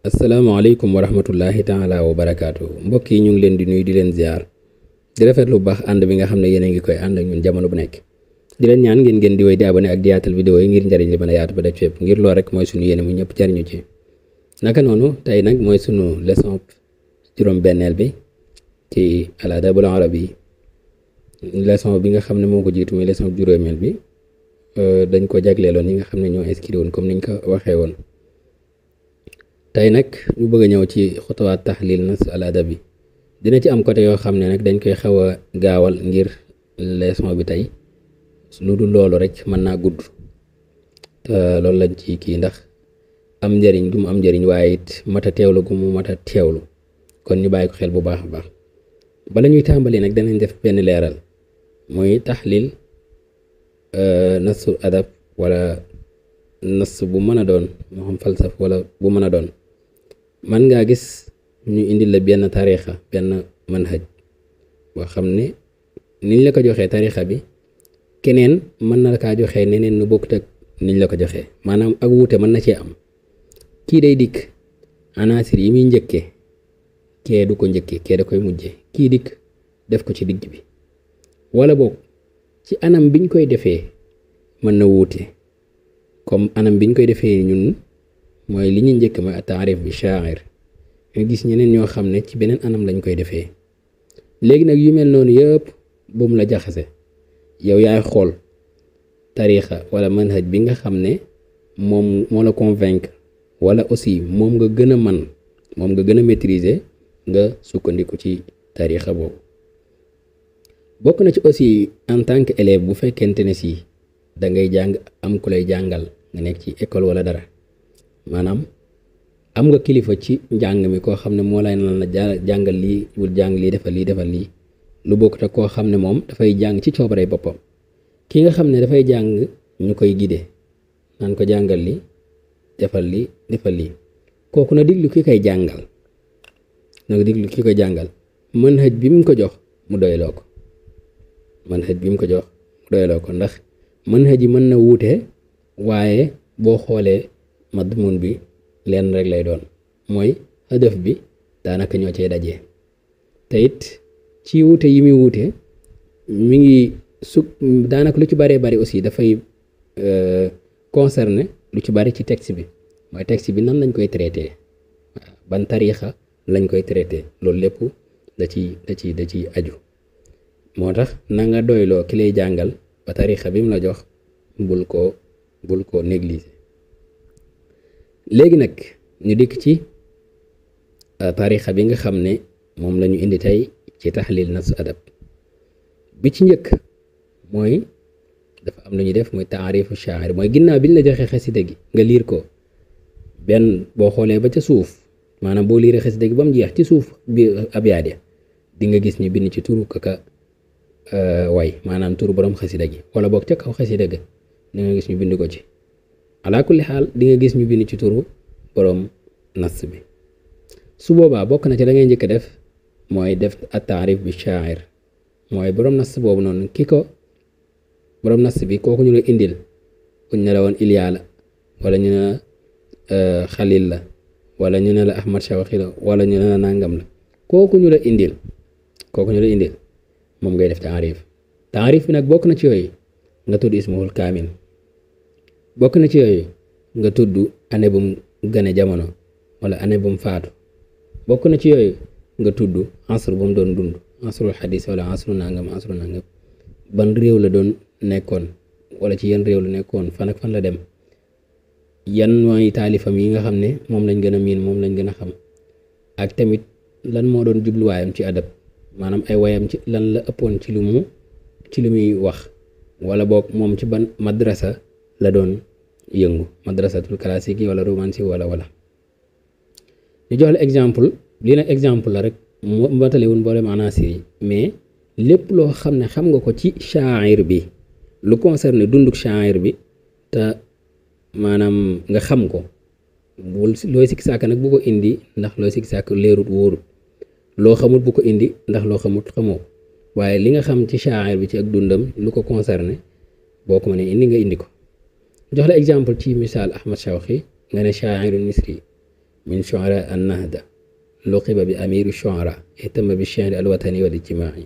asalaamaaleykum wa rahmatullahi taala wa barakaatu mbokk yi ñu ngi leen di nuyu di leen ziar di rafetlu bu baax ànd bi nga xam ne yéen a ngi koy ànd ak ñun jamono bu nekk di leen ñaan ngeen di wéy di abonné ak di yaatal vidéo yi ngir njëriñ li mën a yaatu ba def fépp ngir lool rek mooy sunu yéene mu ñëpp jariñu ci naka noonu tey nag mooy sunu leçon juróom-benneel bi ci al adabul arabi leçon bi nga xam ne moo ko jiitu muy leçon juróomeel bi dañ ko jagleeloon ñi nga xam ne ñoo inscrit woon comme niñ ko waxee woon tey nag ñu bëgg a ñëw ci xutuwaat taxlil nas al adabi dina ci am côté yoo xam ne nag dañ koy xaw a gaawal ngir leçon bi tey lu dul loolu rek mën naa gudd te loolu lañ ci kii ndax am njëriñ gu mu am njëriñ waaye it mat a teewlu gu mu mat a teewlu kon ñu bàyyi ko xel bu baax a baax bala ñuy tàmbali nag danañ def benn leeral muy taxlil nasul adab wala nas bu mën a doon moo xam falsaf wala bu mën a doon man ngaa gis ñu indil la benn tarixa benn manhaj boo xam ne niñ la ko joxee tarixa bi keneen mën na la kaa joxee neneen nu bokkut ak niñ la ko joxee maanaam ak wuute mën na cee am kii day dikk anaasir yi muy njëkkee kee du ko njëkkee kee da koy mujjee kii dikk def ko ci digg bi wala boog ci anam biñ koy defee mën na wuute comme anam biñ koy defee ñun mooy li ñu njëkk mooy taarif bi sha'ir nga gis ñeneen ñoo xam ne ci beneen anam lañ koy defee léegi nag yu mel noonu yëpp bu mu la jaxase yow yaay xool tarixa wala manhaj bi nga xam ne moom moo la convaincre wala aussi moom nga gën a man moom nga gën a maîtriser nga sukkandiku ci tarixa boobu bokk na ci aussi en tant que élève bu fekkente ne si da ngay jàng am ku lay jàngal nga nekk ci école wala dara maanaam am nga kilifa ci njàng mi koo xam ne moo lay naan la jàngal lii bul jàng lii defal lii lu bokkut ak koo xam ne moom dafay jàng ci coobare boppam ki nga xam ne dafay jàng ñu koy gide naan ko jàngal li defal lii kooku na diglu ki koy jàngal manhaj bi mu ko jox mu doyloo ko ndax manhaj yi mën na wuute waaye boo xoolee madmun bi leen rek lay doon mooy hadaf bi daanaka ñoo cay dajee te it ci wuute yi muy wuute mi ngi daanaka lu ci baree bari aussi dafay concerné lu ci bari ci texte bi mooy texte bi nan lañ koy traité waaw ban tariixa lañ koy traité loolu lépp da ci aju moo tax na nga doyloo ki lay jàngal ba tariixa bi mu la jox bul ko négliger léegi nag ñu dikk ci tariixa bi nga xam ne moom la ñu indi tey ci taxlil nas adab bi ci njëkk mooy dafa am lu ñuy def mooy taarifu sha'ir mooy ginnaaw bi ñu la joxee xasida gi nga liir ko benn boo xoolee ba ca suuf maanaam boo liiree xasida gi ba mu jeex ci suuf bi abyaat ya di nga gis ñu bind ci turu kaka way maanaam turu borom xasida gi wala boog ca kaw xasida ga di nga gis ñu bind ko ci ala kulli xaal di nga gis ñu bind ci turu borom nas bi su boobaa bokk na ci da ngay njëkk def mooy def at taarif bi sha'ir mooy borom nas boobu noonu borom nas bi kooku ñu la indil kuñ ne la woon Iliya la wala ñu ne la Xalil la wala ñu ne la Ahmad Shawqi la wala ñu ne la nangam la kooku ñu la indil moom ngay def taarif bi nag bokk na ci yooyu nga tudd ismuhul kaamil bokk na ci yooyu nga tudd année bu mu gane jamono wala année bu mu faatu bokk na ci yooyu nga tudd asr bu mu doon dund asrul xadis wala asru nangam ban réew la doon nekkoon wala ci yan réew la nekkoon fan ak fan la dem yan mooy taalifam yi nga xam ne moom lañ gën a miin moom lañ gën a xam ak tamit lan moo doon jubluwaayam ci adab maanaam ay wayam ci lan la ëppoon ci lu muy wax wala boog moom ci ban madrasa la doon yëngu madrasatul classique yi wala romansi wala ñu jox la exemple lii nag exemple la rek mbatalewun mboolem anaasir yi mais lépp loo xam ne xam nga ko ci sha'ir bi lu concerne dunduk sha'ir bi te maanaam nga xam ko looy sikki sàkk nag bu ko indi ndax looy sikki sàkk leerut wóorut loo xamut bu ko indi ndax loo xamut xamoo waaye li nga xam ci sha'ir bi ci ak dundam lu ko concerné boo ko mënee indi nga indi ko jox la exemple ci misaal Ahmad Shawqi nga ne sha'irun misri min shu'ara an-nahda luqiba bi amiri shu'ara ihtama bi shi'ri al-watani wal ijtima'i.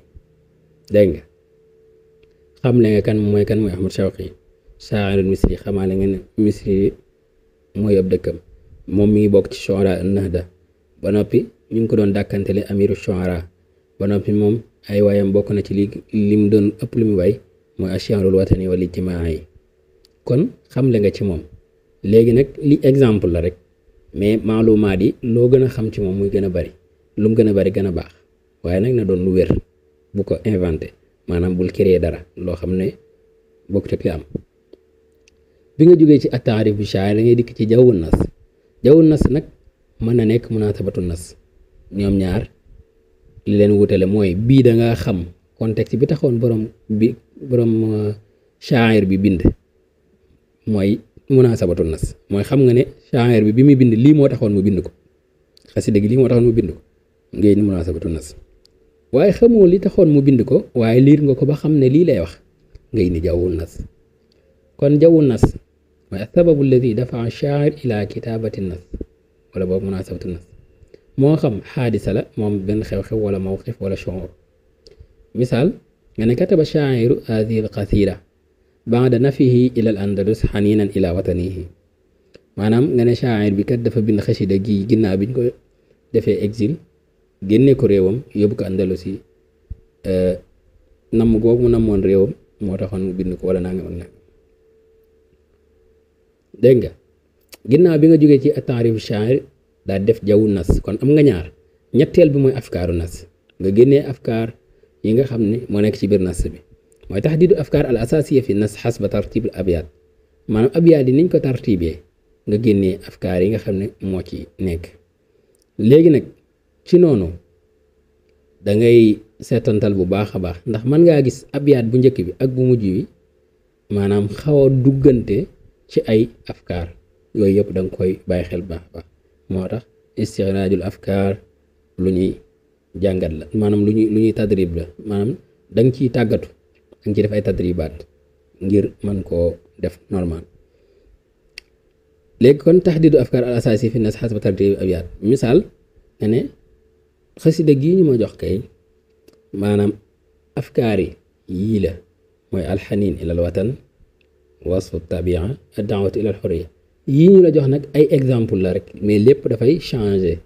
dégg nga xam le nga kan mooy Ahmad Shawqi sha'irul misri, xamaale nga ne misri mooy ab dëkkam. moom mi ngi bokk ci shu'ara an-nahda ba noppi ñu ngi ko doon dàkkantele amiru shu'ara ba noppi moom ay waayam bokk na ci li mu doon ëpp lu mu way mooy ash-shi'rul watani wal ijtima'i. kon xam le nga ci moom. léegi nag li exemple la rek mais maalumaat yi loo gën a xam ci moom muy gën a bari, lu mu gën a bari gën a baax, waaye nag na doon lu wér, bu ko inventé, maanaam bul créer dara loo xam ne bokk te li am. bi nga jógee ci at-ta'rif bi shaa'ir da ngay dikk ci jawwun nas nag mën na nekk munaasabatu nas. ñoom ñaar li leen wutale mooy bii da nga xam contexte bi taxoon borom shaa'ir bi bind, mooy munaasabatu nas mooy xam nga ne shaa'ir bi muy bind lii moo taxoon mu bind ko, xasida gi lii moo taxoon mu bind ko, ngay ni munaasabatu nas. waaye xamoo li taxoon mu bind ko waaye liir nga ko ba xam ne lii lay wax, ngay ni jawwun nas. kon jawwun nas mooy sababu alladi dafa shaa'ir ila kitaabati nas, wala boobu munaasabatu nas. moo xam xaadisa la moom benn xew-xew wala mawqif wala shu'ur. misaal nga ne kataba shaa'iru haadihi al-qasiida ba'da nafihi ila al-andalus xaniinan ila watanihi. maanaam nga ne shaa'ir bi kat dafa bind xasida gi ginnaaw biñ ko defee exil, génne ko réewam yóbbu ko andalus yi, namm googu mu namoon réewam moo taxoon mu bind ko wala nangam ak nangam. dégg nga ginnaaw bi nga jógee ci at-ta'rif shaa'ir daal def jawwu nas, kon am nga ñaar. ñetteel bi mooy afkaaru nas, nga génnee afkaar yi nga xam ne moo nekk ci biir nas bi, mooy tahdiidu afkaar al asasiya fi nas xasba tartib al abyaat. maanaam abyaat yi niñ ko tartibee nga génnee afkaar yi nga xam ne moo ci nekk. léegi nag ci noonu da ngay seetantal bu baax a baax, ndax mën ngaa gis abyaat bu njëkk bi ak bu mujj bi maanaam xaw a duggante ci ay afkaar, yooyu yëpp da nga koy bàyyi xel baax a baax. moo tax istixraajul afkaar lu ñuy jàngat la, maanaam lu ñuy tadrib la, maanaam da nga ciy tàggatu, da nga ciy def ay tadribaat ngir mën koo def normal. léegi kon tahdiidu afkaar al asaasi fi nas xasba tartib abyaat. misaal nga ne xasida gii ñu ma jox kay maanaam afkaar yii la, mooy alxaniin ilal watan, wasfu tabia, ad-daawatu ilal xurriya. yii ñu la jox nag ay exemple la rek, mais lépp dafay changer.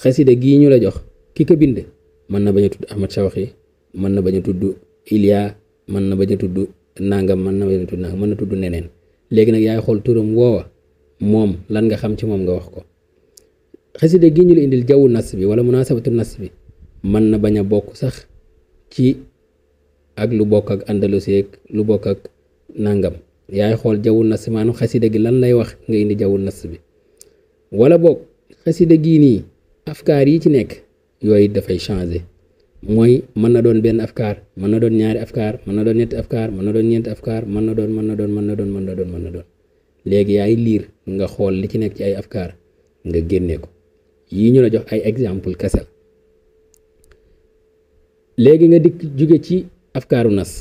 xasida gii ñu la jox ki ko bind mën na bañ a tudd Ahmad Shawqi, mën na bañ a tudd Ilya, mën na bañ a tudd nangam, mën na bañ a tudd nangam, mën na tudd neneen. léegi nag yaay xool turam woowa moom lan nga xam ci moom nga wax ko. xasida gii ñu la indil jawwu nas bi wala munaasabatu nas bi mën na bañ a bokk sax ci ak lu bokk ak andalusi, lu bokk ak nangam. yaay xool jawwu nas maanaam xasida gi lan lay wax nga indi jawwu nas bi. wala boog xasida gii nii afkaar yi ci nekk yooyu dafay changer, mooy mën na doon benn afkaar, mën na doon ñaari afkaar, mën na doon ñetti afkaar, mën na doon ñeenti afkaar, mën na doon. léegi yaay liir nga xool li ci nekk ci ay afkaar nga génne ko. yii ñu la jox ay exemple kese la. léegi nga dikk jóge ci afkaaru nas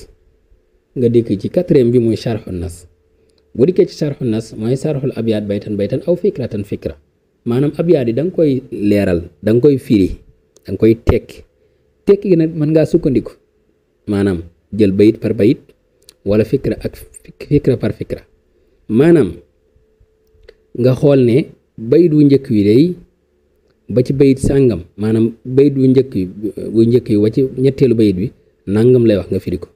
nga dikk ci quatrième bi muy sharxu nas. bu dikkee ci sharxu nas mooy sharxul abyaat baytan aw fikratan fikra. maanaam abyaat yi da nga koy leeral, da nga koy firi, da nga koy tekki gi nag mën ngaa sukkandiku maanaam jël bayit par bayit wala fikra ak fikra par fikra. maanaam nga xool ne bayit wu njëkk wi day ba ci bayit sàngam, maanaam bayit wu njëkk wi ba ci ñetteelu bayit bi nangam lay wax nga firi ko.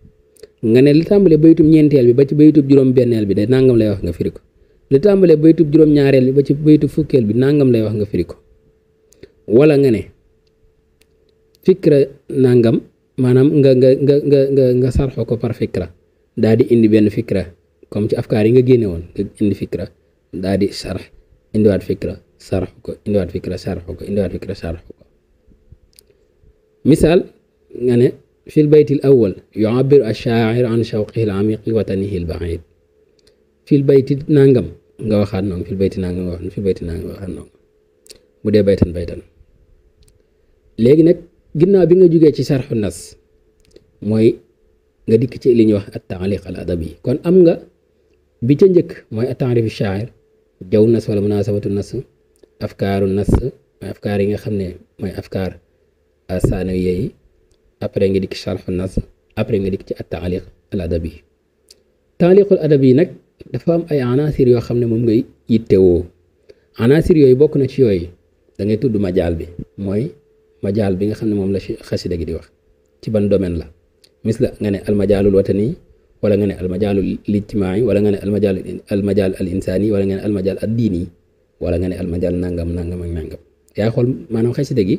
nga ne li tàmbalee bayitub ñeenteel bi ba ci bayitub juróom benneel bi de nangam lay wax nga firi ko. li tàmbalee bayitub juróom ñaareel bi ba ci bayitub fukkeel bi nangam lay wax nga firi ko. wala nga ne fikra nangam, maanaam nga sarxo ko par fikra, daal di indi benn fikra comme ci afkaar yi nga génne woon nga indi fikra daal di sarx indiwaat fikra sarx ko, indiwaat fikra sarx ko, indiwaat fikra sarx ko. misaal nga ne fil baytil awwal yu'abbiru ash-shaa'ir an shawqihi al-'amiq wa watanihi al-ba'id. fil bayti nangam nga waxaat noonu, fil bayti nangam nga waxaat, fil bayti nangam nga waxaat noonu, bu dee baytan. léegi nag ginnaaw bi nga jógee ci sarxu nas mooy nga dikk ci li ñuy wax at-ta'liq al-adabi. kon am nga bi ca njëkk mooy at-ta'rif ash-sha'ir, jawwu nas wala munasabatu nas. afkaaru nas mooy afkaar yi nga xam ne mooy afkaar saanawiya yi après nga dikk sharh nas après nga dikk ci at taaliq al adabi taaliqul adabi nag dafa am ay anasir yoo xam ne moom ngay yittewoo anasir yooyu bokk na ci yooyu da ngay tudd majaal bi mooy majaal bi nga xam ne moom la xasida gi di wax ci ban domaine la misla nga ne almajaalul watani wala nga ne almajaalul ijtimaai wala nga ne almajaal al insaani wala nga ne almajaal ad diini wala nga ne almajaal nangam nangam ak nangam yaa xool maanaam xasida gi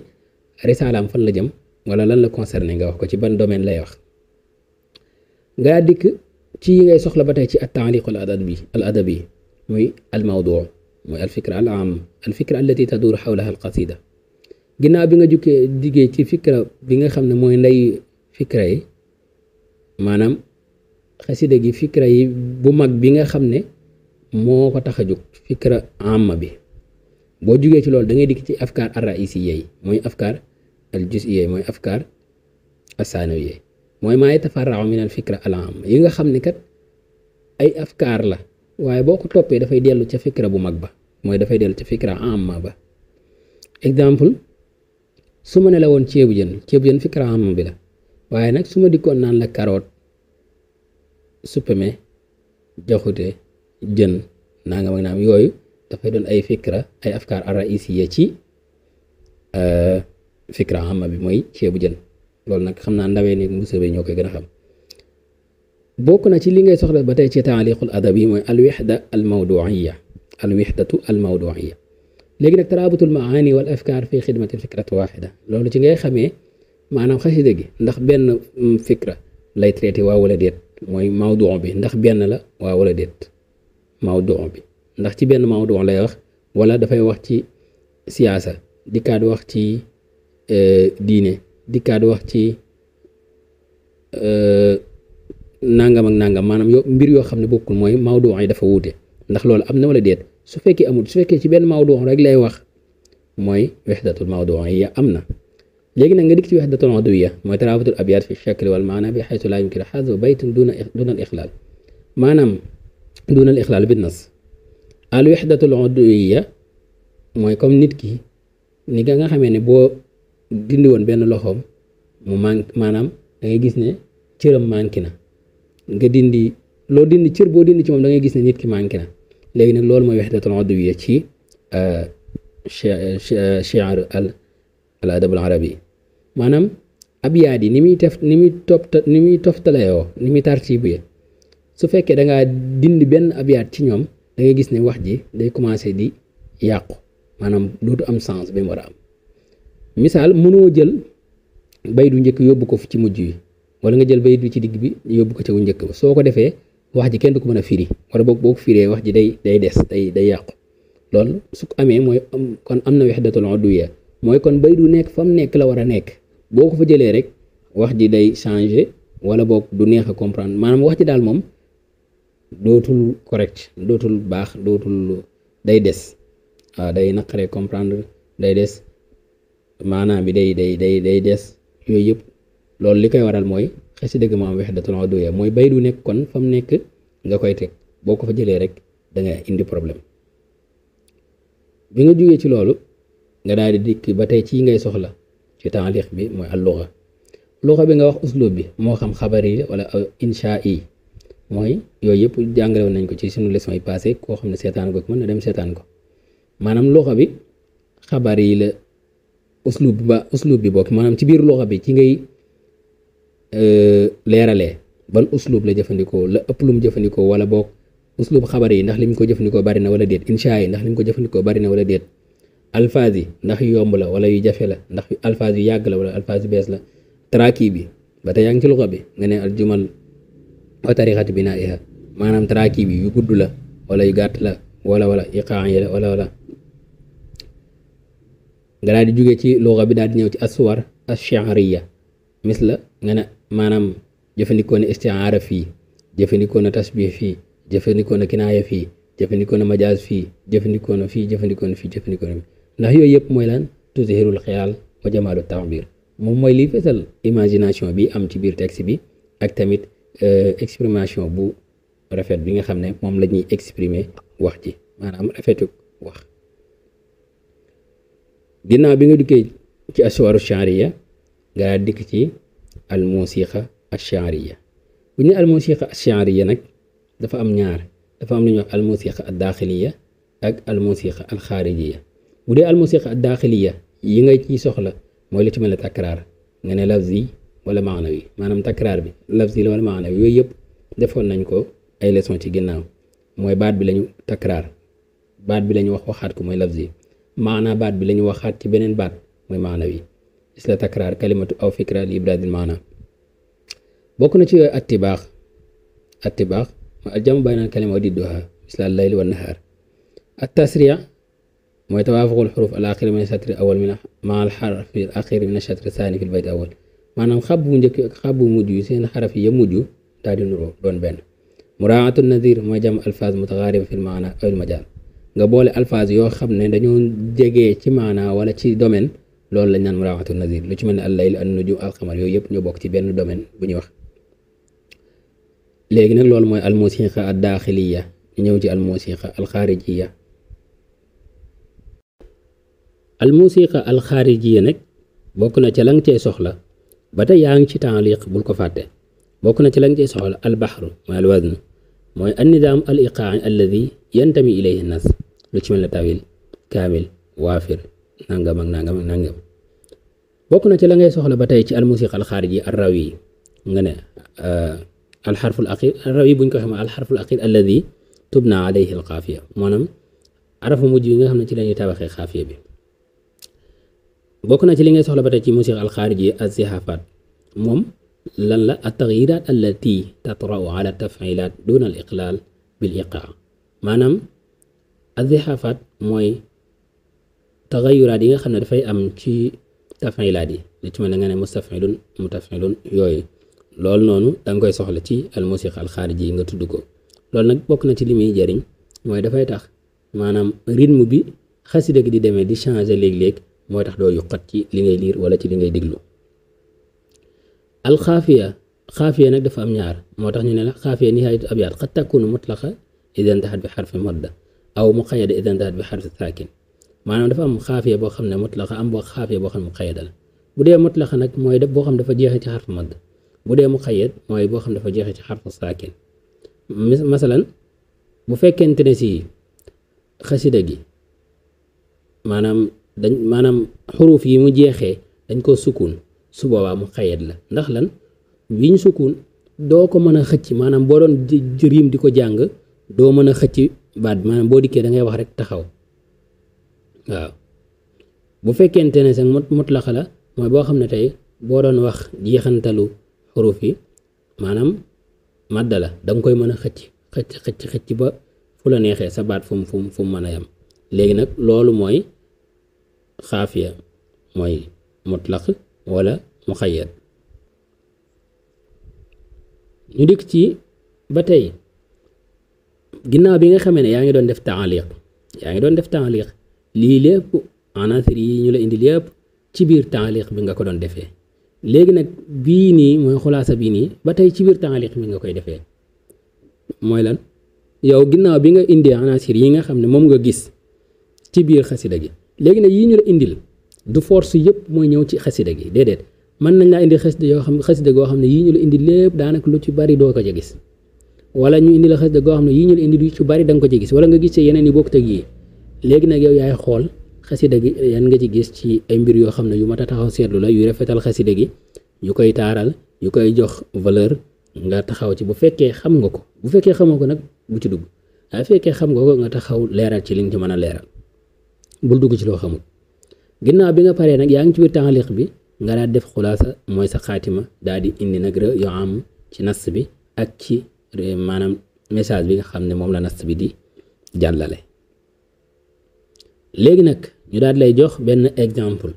risalaam fan la jëm wala lan la concerné nga wax ko ci ban domaine lay wax nga dikk ci yi ngay soxla ba tey ci at taaliq al adabi muy al mawduu mooy al fikra al aam al fikra allati taduuru xawlaha al qasida ginnaaw bi nga jukkee diggee ci fikra bi nga xam ne mooy ndey fikra yi maanaam xasida gi fikra yi bu mag bi nga xam ne moo ko tax a jóg fikra amma bi boo jugee ci loolu da ngay dikk ci afkaar ar raisiyya yi mooy afkaar al juz'iyya mooy afkaar as-sanawiyya mooy maa yatafarra'u min al fikra al amma yi nga xam ne kat ay afkaar la waaye boo ko toppee dafay dellu ca fikra bu mag ba mooy dafay dellu ca fikra amma ba exemple su ma ne la woon ceebu jën fikra amma bi la waaye nag su ma dikkoon naan la carotte suppame jaxute jën nangam ak naam yooyu dafay doon ay fikra ay afkaar ar-raisiyya ci fikra amma bi mooy ceebu jën loolu nag xam naa ndawee ni musebe ñoo koy gën a xam bokk na ci li ngay soxla ba tey ci taaliqul adabi mooy alwixda almawduiya léegi nag taraabutul maani wal afkaar fi xidmati fikrati waxida loolu ci ngay xamee maanaam xasida gi ndax benn fikra lay traité waa wala déet mooy mawdu bi ndax benn la waa wala déet mawdu bi ndax ci benn mawdu lay wax wala dafay wax ci siyaasa dikkaat wax ci diine dikkaat wax ci nangam ak nangam maanaam mbir yoo xam ne bokkul mooy mawdu yi dafa wuute ndax loolu am na wala déet su fekkee amul su fekkee ci benn mawdu rek lay wax mooy wahdatul mawdu'iyya am na léegi nag nga dikk ci wahdatul mawdu'iyya mooy taraabutul abyaat fi shakl wal maana bi haythu laa yumkinu hadfu baytin duna al ixlaal maanaam duna al ixlaal bin nas al wahdatul mawdu'iyya mooy comme nit ki ni nga xamee ne boo dindi woon benn loxoom mu maanaam da ngay gis ne cëram manqué na nga dindi loo dindi cër boo dindi ci moom da ngay gis ne nit ki manqué na léegi nag loolu mooy wahdatul udwiyya ci shi'r al adab al arabi maanaam abyaat yi ni muy toftalayoo ni muy tartiibee su fekkee da ngaa dindi benn abyaat ci ñoom da ngay gis ne wax ji day commencé di yàqu maanaam dootu am sens bi mu war a am misaal mënoo jël bayt du njëkk yóbbu ko ci mujj yi wala nga jël bayt bi ci digg bi yóbbu ko ci wu njëkk ba soo ko defee wax ji kenn du ko mën a firi wala boo ko firee wax ji day des day yàqu loolu su ko amee mooy kon am na wahdatul udwiyya mooy kon bayt du nekk fa mu nekk la war a nekk boo ko fa jëlee rek wax ji day changer wala boog du neex a comprendre maanaam wax ji daal moom dootul correct dootul baax dootul day des waaw day naqaree comprendre day des maanaam bi day des yooyu yëpp loolu li koy waral mooy xasida gi moo am wahdatul udwiyya mooy bay du nekk kon fa mu nekk nga koy teg boo ko fa jëlee rek da nga indi problème bi nga jógee ci loolu nga daal di dikk ba tey ci ngay soxla ci taaliq bi mooy al-lugha bi nga wax uslub bi moo xam xabari wala insha'i mooy yooyu yëpp jàngale woon nañ ko ci sunu leçon yi passé koo xam ne seetaan ko mën na dem seetaan ko maanaam lugha bi xabar yi la uslub bi bokk maanaam ci biir lugha bi ci ngay leeralee ban uslub la jëfandikoo la ëpp lu mu jëfandikoo wala boog uslub xabar yi ndax li mu ko jëfandikoo bari na wala déet insha yi ndax li mu ko jëfandikoo bari na wala déet alfaaz yi ndax yu yomb la wala yu jafe la ndax alfaaz yu yàgg la wala alfaaz yu bees la taraki bi ba tey yaa ngi ci lugha bi nga ne al jumal wa tariqatu binaiha maanaam taraki bi yu gudd la wala yu gàtt la wala iqaa yi la wala nga daal di jógee ci lugha bi daal di ñëw ci aswar ash-shi'riyya misla nga ne maanaam jëfandikoo na isti'aara fii jëfandikoo na tasbih fii jëfandikoo na kinaaya fii jëfandikoo na majaaz fii jëfandikoo na fii jëfandikoo na fii jëfandikoo na fii ndax yooyu yëpp mooy lan tuzhirul xiyaal wa jamaalu ta'bir moom mooy liy fesal imagination bi am ci biir texte bi ak tamit exprimation bu rafet bi nga xam ne moom la ñuy exprimer wax ji maanaam rafetu wax ginnaaw bi nga dikkee ci aswaru sha'riya nga dikk ci al musiqa ash-sha'riya bu ñu al musiqa ash-sha'riya nag dafa am ñaar dafa am lu ñuy wax al musiqa ad-daxiliya ak al musiqa al xaarijiya bu dee al musiqa ad-daxiliya yi nga ciy soxla mooy li ci mel ne takraar nga ne lafzi wala maanawi maanaam takraar bi lafzi la wala maanawi yooyu yëpp defoon nañ ko ay leçon ci ginnaaw mooy baat bi lañu takraar baat bi lañu waxaat ko mooy lafzi maanaa baat bi lañu waxaat ci beneen baat mooy maanawi is la takraar kalimatu aw fikra li ibradil maana bokk na ci yooyu attibaax mooy aljamu bayna kalima wa didduha misla al-layli wa nahaar at-tasriya mooy tawaafuqul xuruf al-axir min ash-shatr al-awwal ma al-xarf al-axir min ash-shatr ath-thani fi al-bayt al-awwal maanaam xab bu njëkk ak xab bu mujj yi seen xaraf yi ya mujj daal di nuroo doon benn muraatu nadir mooy jam alfaaz mutaxaariba fi l-maana aw al-majaal nga boole alfaaz yoo xam ne dañoo jegee ci maana wala ci domaine loolu lañ naan muraatu nadir lu ci mel ne al-layl an-nujum al-qamar yooyu yëpp ñoo bokk ci benn domaine bu ñuy wax léegi nag loolu mooy al-musiqa ad-daaxiliya ñu ñëw ci al-musiqa al-xaarijiya al-musiqa al-xaarijiya nag bokk na ca la nga cee soxla ba tey yaa ngi ci taaliq bul ko fàtte bokk na ci la nga cee soxla al-baxru mooy al-wazn mooy an-nidaam al-iqaa'i alladi yantami ilayhi an-nas lu ci mel ne tawil kaamil waafir nangam ak nangam ak nangam bokk na ci la ngay soxla ba tey ci al-musiqa al-xaarijiya ar-rawi nga ne alxarfu al axir rawi buñ ko xamee alxarfu al axir alladi tubna alayhi al xaafiya maanaam arafu mujj bi nga xam ne ci la ñuy tabaxee xaafiya bi bokk na ci li ngay soxla ba tey ci musiqa al xaarijiya az-zihaafaat moom lan la at-taxyiiraat allati tatra'u ala taf'ilaat duna al iqlaal bil iqaa maanaam az-zihaafaat mooy taxayyuraat yi nga xam ne dafay am ci taf'ilaat yi li ci mel ne nga ne mustaf'ilun mutaf'ilun yooyu loolu noonu danga koy soxla ci al musiqa al xaariji yi nga tudd ko loolu nag bokk na ci li muy jëriñ mooy dafay tax maanaam rythme bi xasida gi di demee di changer léeg-léeg mooy tax doo yuqat ci li ngay liir wala ci li ngay diglu al xaafiya nag dafa am ñaar moo tax ñu ne la xaafiya nihaayatu abyaat qad takunu mutlaqa idaa intahat bi xarfi madda aw muqayyada idaa intahat bi xarfi saakin maanaam dafa am xaafiya boo xam ne mutlaqa am boo xaafiya boo xam ne muqayyada la bu dee mutlaqa nag mooy def boo xam dafa jeexee ci xarfi madda bu dee muqayyad mooy boo xam dafa jeexee ci xarfu saakin masalan bu fekkente ne si xasida gi maanaam xuruuf yi mu jeexee dañ ko sukun su boobaa muqayyad la ndax lan wiñ sukun doo ko mën a xëcc maanaam boo doon riim di ko jàng doo mën a xëcc baat bi maanaam boo dikkee da ngay wax rek taxaw waaw bu fekkente ne sax mutlaqa la mooy boo xam ne tey boo doon wax jeexantalu xuruf yi maanaam madda la danga koy mën a xëcc ba fu la neexee sa baat fu mu mën a yam léegi nag loolu mooy xaafiya mooy mutlaq wala muqayyad ñu dikk ci ba tey ginnaaw bi nga xamee ne yaa ngi doon def taaliq lii lépp anaasir yi ñu la indi lépp ci biir taaliq bi nga ko doon defee léegi nag bii nii mooy xulaasa bii nii ba tey ci biir taaliq mi nga koy defee mooy lan yow ginnaaw bi nga indi anaasir yi nga xam ne moom nga gis ci biir xasida gi léegi nag yii ñu la indil du force yëpp mooy ñëw ci xasida gi déedéet mën nañ laa indi xasida goo xam ne yii ñu la indi lépp daanaka lu ci bari doo ko ca gis wala ñu indi la xasida goo xam ne yii ñu la indi lu ci bari da nga ko ci gis wala nga gis ci yeneen yi bokkut ak yii léegi nag yow yaay xool xasida gi yan nga ci gis ci ay mbir yoo xam ne yu mat a taxaw seetlu la yu rafetal xasida gi yu koy taaral yu koy jox valeur nga taxaw ci bu fekkee xam nga ko bu fekkee xamoo ko nag bu ci dugg waaye fekkee xam nga ko nga taxaw leeral ci li nga ci mën a leeral bul dugg ci loo xamul ginnaaw bi nga paree nag yaa ngi ci biir taaliq bi nga daal def xulaasa mooy sa xaatima daal di indi nag yoo am ci nas bi ak ci maanaam message bi nga xam ne moom la nas bi di jàllale léegi nag ñu daal lay jox benn exemple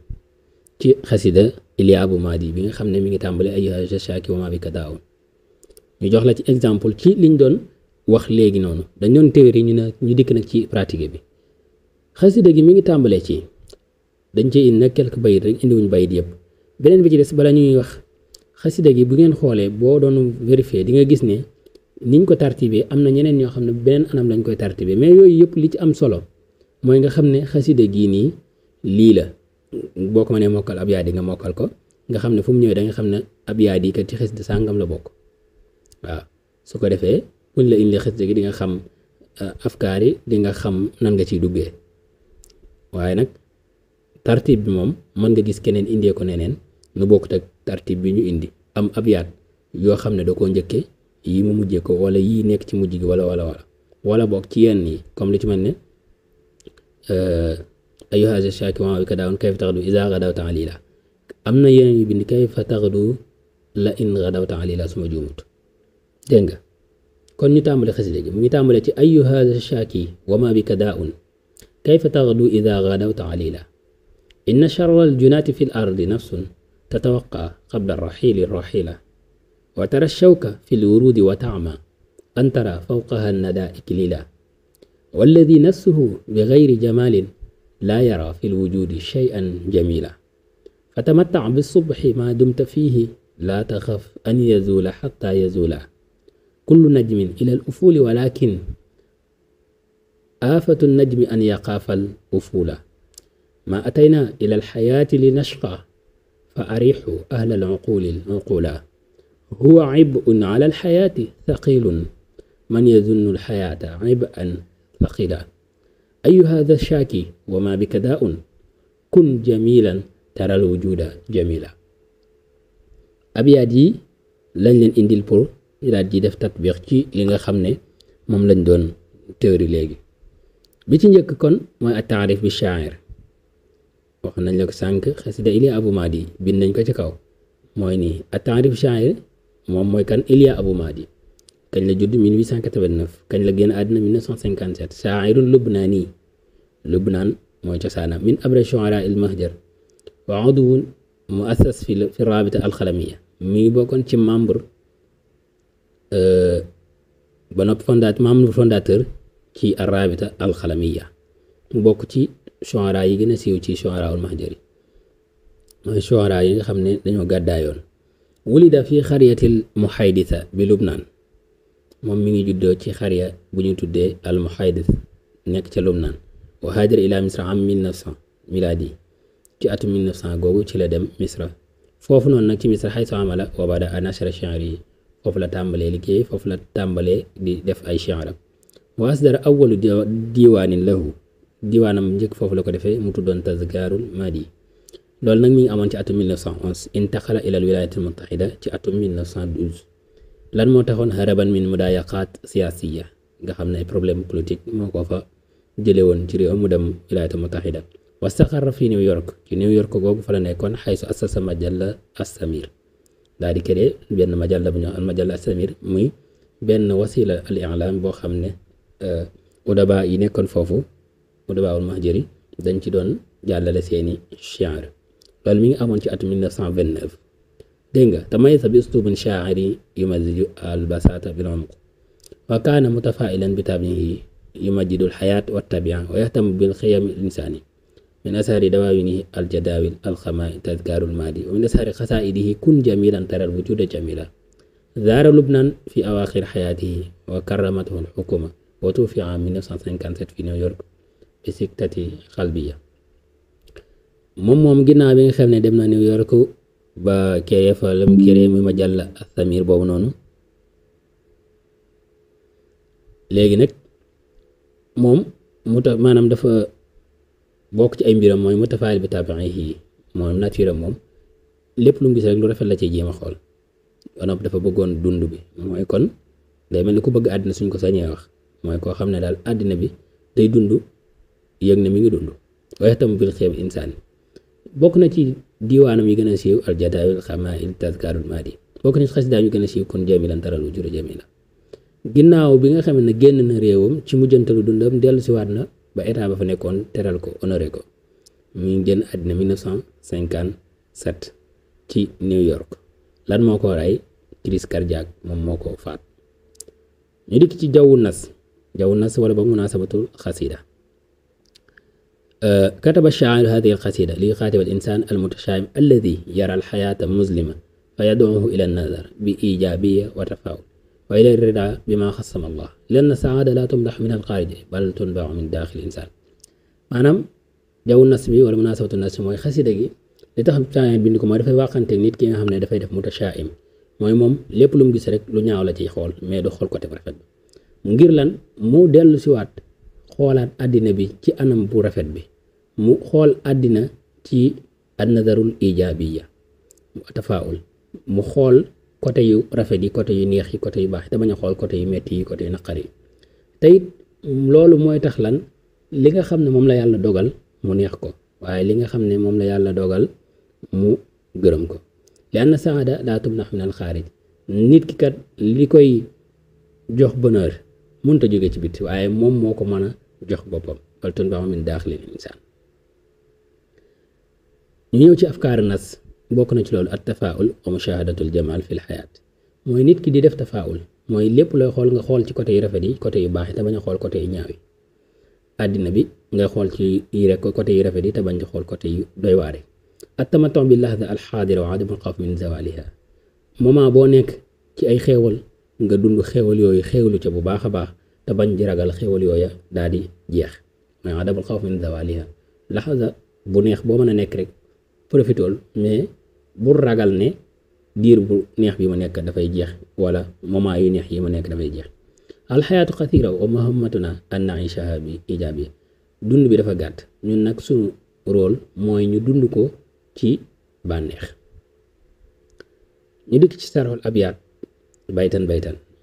ci xasida Ilya Abu Madi bi nga xam ne mi ngi tàmbale ay jashaki wa ma bi kadaaw ñu jox la ci exemple ci liñ doon wax léegi noonu dañ doon théorie ñu dikk nag ci pratique bi xasida gi mi ngi tàmbalee ci dañ ci indi nag quelques bayit rek indiwuñ bayit yëpp beneen bi ci des bala ñuy wax xasida gi bu ngeen xoolee boo doon vérifier di nga gis ne niñ ko tartibee am na ñeneen ñoo xam ne beneen anam lañ koy tartibee mais yooyu yëpp li ci am solo mooy nga xam ne xasida gii nii lii la boo ko mënee mokkal ab yaadi nga mokkal ko nga xam ne fu mu ñëwee da nga xam ne ab yaadi kat ci xasida sàngam la bokk waaw su ko defee buñ la indi xasida gi di nga xam afkaar yi di nga xam nan nga ciy duggee waaye nag tartib bi moom mën nga gis keneen indee ko neneen nu bokkut ak tartib bi ñu indi am ab yaat yoo xam ne da koo njëkkee yi mu mujjee ko wala yii nekk ci mujj gi wala bokk ci yenn yi comme li ci mel ne ayyuha shaaki wa bika daawun kayfa taxdu iza gadawta alila am na yeneen yu bind kayfa taxdu la in gadawta alila suma juumut dégg nga kon ñu tàmbale xasida gi mu ngi tàmbale ci ayyuha shaaki wa ma bika daawun kayfa taxdu iza gadawta alila inna charra aljunaati fi l ardi nafsun tatawaqa qabla raxili raxila wa tara shawka fi lwurudi wa taama an tara fawqaha nada iklila walladi nafsuhu bi gayri jamalin laa yara fi lwujudi shay'an jamila fatamattac bisubxi ma dumta fiihi laa taxaf an yazula xatta yazula kullu najmin ila al ufuli walakin aafatu najmi an yaqaafa al ufula ma atayna ila alxayaati li nashqa fa arixu ahla alcuquli alcuqula huwa cib'un ala alxayaati thaqilun man yazunnu alxayaata cib'an thaqila ayu hada shaaki wa ma bika daa'un kun jamilan tara alwujuda jamila abyaat yi lañ leen indil pour daal ji def tatbiq ci li nga xam ne moom lañ doon tëri léegi bi ci njëkk kon mooy at-taarif bi shaa'ir wax nañ la ko sànq xasida Iliya Abu Maadi bind nañ ko ci kaw mooy nii at-taarif shaa'ir moom mooy kan Iliya Abu Maadi kañ la judd 1889 kañ la génn àddina 1957 shaa'irun lubnaani lubnaan mooy cosaanam min abra shu'araa il mahjar wa udwun muassas fi rabita alxalamiya mi ngi bokkoon ci membre ba noppi membre fondateur ci rabita alxalamiya mu bokk ci shu'araa yi gën a siiw ci shu'araa ul mahjar yi mooy shu'araa yi nga xam ne dañoo gàddaayoon wulida fi xariyatil muhayditha bi lubnaan moom mi ngi juddoo ci xariya bu ñu tuddee al muhaydith nekk ca lubnaan wa haajara ila misra am 1900 milaadi ci atum 1900 googu ci la dem misra foofu noonu nag ci misra xaytu amala wa bada a nashra shi'ri yi foofu la tàmbalee liggéey foofu la tàmbalee di def ay shi'ram wa asdara awwalu diwaanin lahu diwaanam njëkk foofu la ko defee mu tuddoon tazkaarul maadi loolu nag mi ngi amoon ci atum 1911 intaqala ila al wilayatil muttahida ci atum 1912 lan moo taxoon haraban min mudayaqaat siyaasiya nga xam ne ay problème politique moo ko fa jële woon ci réew mu dem wilayatul muttahida wastaqarra fi New York ci New York googu fa la nekkoon xaysu assasa majalla as-Samir daal di créé benn majalla bu ñu al majalla as-Samir muy benn wasila al i'lam boo xam ne udaba yi nekkoon foofu udaba ul mahjari dañ ci doon jàllale seeni shi'r loolu mi ngi amoon ci atum 1929 dégg nga tamayasa bi uslubin shaa'iri yumaziju al basata bil umq wa kaana mutafaa'ilan bi tabi'ihi yumajjidu al hayat wa tabia wa yahtamu bil xiyam al insani min asari dawaawinihi al jadawil al xamaai tadkaarul maadi wa min asari xasaidihi kun jamilan taral wujuda jamila zaara lubnaan fi awaaxir xayaatihi wa karramatahu al xukuma wa tuufiya am 1957 fi New York bi siktati xalbiya moom ginnaaw bi nga xam ne dem na New York ba créé fa lam créé muy majalla as-Samir boobu noonu léegi nag moom maanaam dafa bokk ci ay mbiram mooy mutafaa'il bi tabi'ihi moom nature moom lépp lu mu gis rek lu rafet la ci jéem a xool wanoop dafa bëggoon dund bi mooy kon day mel ni ku bëgg àddina suñ ko sañee wax mooy koo xam ne daal àddina bi day dund yëg ne mi ngi dund waaye tam bil xeeb insaan bokk na ci diwaanam yi gën a siiw al jadaawil xamaa'il tazkaarul maadi bokk na ci xasidaam yi gën a siiw kun jamilan taral wujuda jamila ginnaaw bi nga xam ne génn na réewam ci mujjantalu dundam dellu si waat na ba état ba fa nekkoon teral ko honoré ko mu ngi génn àddina 1957 ci New York lan moo ko rey crise cardiaque moom moo ko faat ñu dikk ci jawwu nas wala ba munaasabatul xasida كتب الشاعر هذه القصيدة ليخاطب الإنسان المتشائم الذي يرى الحياة مظلمة فيدعوه إلى النظر بإيجابية وتفاؤل وإلى الرضا بما خصم الله لأن السعادة لا تمدح من الخارج بل تنبع من داخل الإنسان maanaam jawu nas bi wala munasabatu nas mooy xasida gi li tax saa bind ko mooy dafay waxanteeg nit ki nga xam ne dafay def mutashaa'im mooy moom lépp lu mu gis rek lu ñaaw la ciy xool mais du xool côté bu rafet bi ngir lan mu dellu siwaat xoolaat àddina bi ci anam bu rafet bi mu xool àddina ci an-nazarul ijaabiya tafaul mu xool côté yu rafet yi côté yu neex yi côté yu baax yi te bañ a xool côté yu metti yi côté yu naqari yi te it loolu mooy tax lan li nga xam ne moom la yàlla dogal mu neex ko waaye li nga xam ne moom la yàlla dogal mu gërëm ko li anna saada laa tumnax min al xaarij nit ki kat li koy jox bonheur mënut a jóge ci biti waaye moom moo ko mën a jox boppam wal tunbaxu min daaxilil insaan ñu ñëw ci afkaar nas bokk na ci loolu at tafaul wa mushahadatul jamal fil xayaat mooy nit ki di def tafaul mooy lépp looy xool nga xool ci côté yu rafet yi côté yu baax yi te bañ a xool côté yu ñaaw yi àddina bi ngay xool ci yi rek côté yu rafet yi te bañ a xool côté yu doy waare at tamaton bi lahda al xaadira wa adamul xawf min zawaliha moment boo nekk ci ay xéewal nga dund xéewal yooyu xéewalu ca bu baax a baax te bañ di ragal xéewal yooya daal di jeex mooy adamul xawf min zawaliha lahda bu neex boo mën a nekk rek profitool mais bu ragal ne diir bu neex bi ma nekk dafay jeex wala moment yu neex yi ma nekk dafay jeex alxayaatu xathira wa muhammatuna an naishaha bi ijaabiya dund bi dafa gàtt ñun nag suñu rôle mooy ñu dund ko ci bànneex ñu dikk ci sarxul abyaat baytan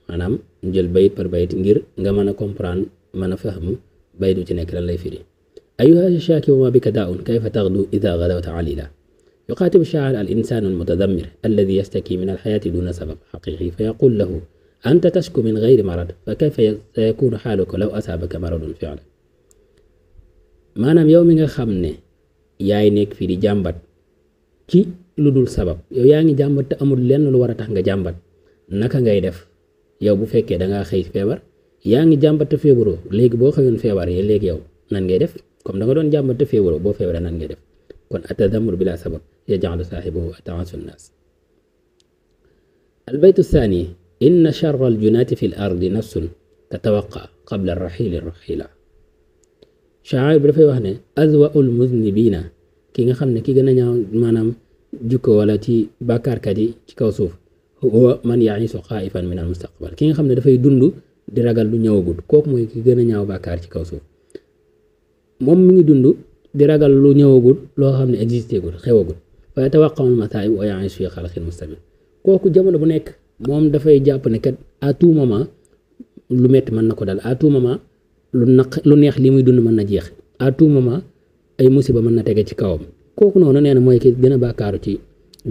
maanaam jël bayit par bayit ngir nga mën a comprendre mën a fahmu bayit ci nekk lan lay firi ayuha shaaki wa ma bika daa'un kayfa taghdu idha ghadawta alila يخاطب الشاعر الإنسان المتذمر الذي يستكي من الحياة دون سبب حقيقي فيقول له أنت تشكو من غير مرض فكيف سيكون حالك لو أصابك مرض فعلا maanaam yow mi nga xam ne yaay nekk fii di jàmbat ci lu dul sabab yow yaa ngi jàmbat te amul lenn lu war a tax nga jàmbat naka ngay def yow bu fekkee dangaa xëy feebar yaa ngi jàmbat te feebaroo léegi boo xëyoon feebar yi léegi yow nan ngay def comme da nga doon jàmbat te feebaroo boo feebaree nan ngay def kon atadammur bila sabab yaj'alu saahibahu ata'asu nnaas albaytu thani inna charra aljunaati fi l ardi nafsun tatawaqa qabla raxili raxila shaa'ir bi dafay wax ne azwaul muznibina ki nga xam ne ki gën a ñaaw maanaam jukko wala ci bàkkaarkat yi ci kaw suuf huwa man ya'isu xaa'ifan min al mustaqbal ki nga xam ne dafay dund di ragal lu ñëwagul kooku mooy ki gën a ñaaw bàkkaar ci kaw suuf moom mi ngi dund di ragal lu ñëwagul loo xam ne existé gul xewagul fa yatawaqqa'ul masaa'ib wa ya'isu fi xalqin mustamir kooku jamono bu nekk moom dafay jàpp ne kat à tout moment lu metti mën na ko dal à tout moment lu neex li muy dund mën na jeex à tout moment ay musiba mën na tege ci kawam kooku noonu nee na mooy ki gën a bàkkaaru ci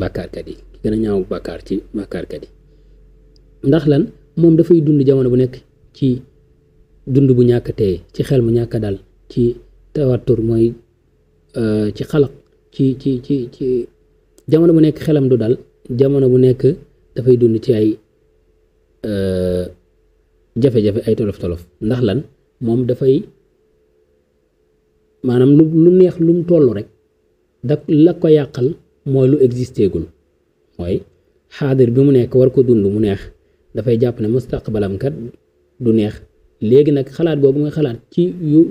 bàkkaarkat yi ki gën a ñaaw bàkkaar ci bàkkaarkat yi ndax lan moom dafay dund jamono bu nekk ci dund bu ñàkk tey ci xel mu ñàkk dal ci tawatur mooy ci xalaq ci jamono bu nekk xelam du dal jamono bu nekk dafay dund ci ay jafe-jafe ay tolof-tolof ndax lan moom dafay maanaam lu neex lu mu toll rek da la ko yàqal mooy lu existé gul mooy xaadir bi mu nekk war ko dund mu neex dafay jàpp ne mustaqbalam kat du neex léegi nag xalaat boobu nga xalaat ci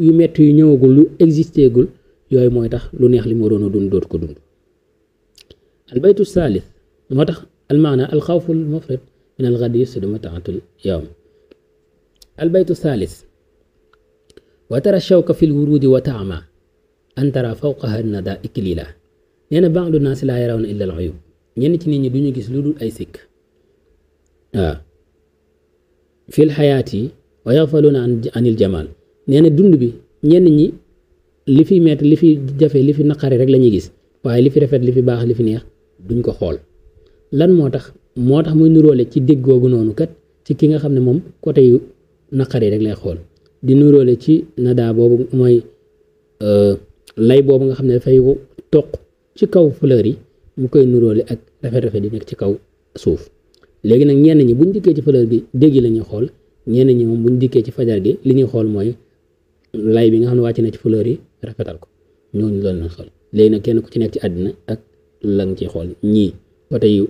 yu metti yu ñëwagul lu existé gul yooyu mooy tax lu neex li mu waroon a dund dootu ko dund albaytu thalith moo tax almaana alxawfu almufrit min algadi yufsidu mataatul yawm albaytu thalith wa tara shawka fi lwurudi wa taama an tara fawqaha nada iklila nee na ba'du naas laa yarawna illa al uyub ñenn ci nit ñi duñu gis lu dul ay sikk waaw fil xayaati wa yaxfaluuna anil jamal nee na dund bi ñenn ñi li fi metti li fi jafe li fi naqari rek la ñuy gis waaye li fi rafet li fi baax li fi neex duñ ko xool lan moo tax muy nuróole ci dégg googu noonu kat ci ki nga xam ne moom côté yu naqari rek lay xool di nuróole ci nadaa boobu mooy lay boobu nga xam ne dafay toq ci kaw fleur yi mu koy nuróole ak rafet-rafet di nekk ci kaw suuf léegi nag ñenn ñi buñ dikkee ci fleur gi dégg la ñuy xool ñenn ñi moom buñ dikkee ci fajar gi li ñuy xool mooy lay bi nga xam ne wàcc na ci fleur yi rafetal ko ñooñu loolu lañ xool léegi nag kenn ku ci nekk ci àddina ak la nga ciy xool ñii côté yu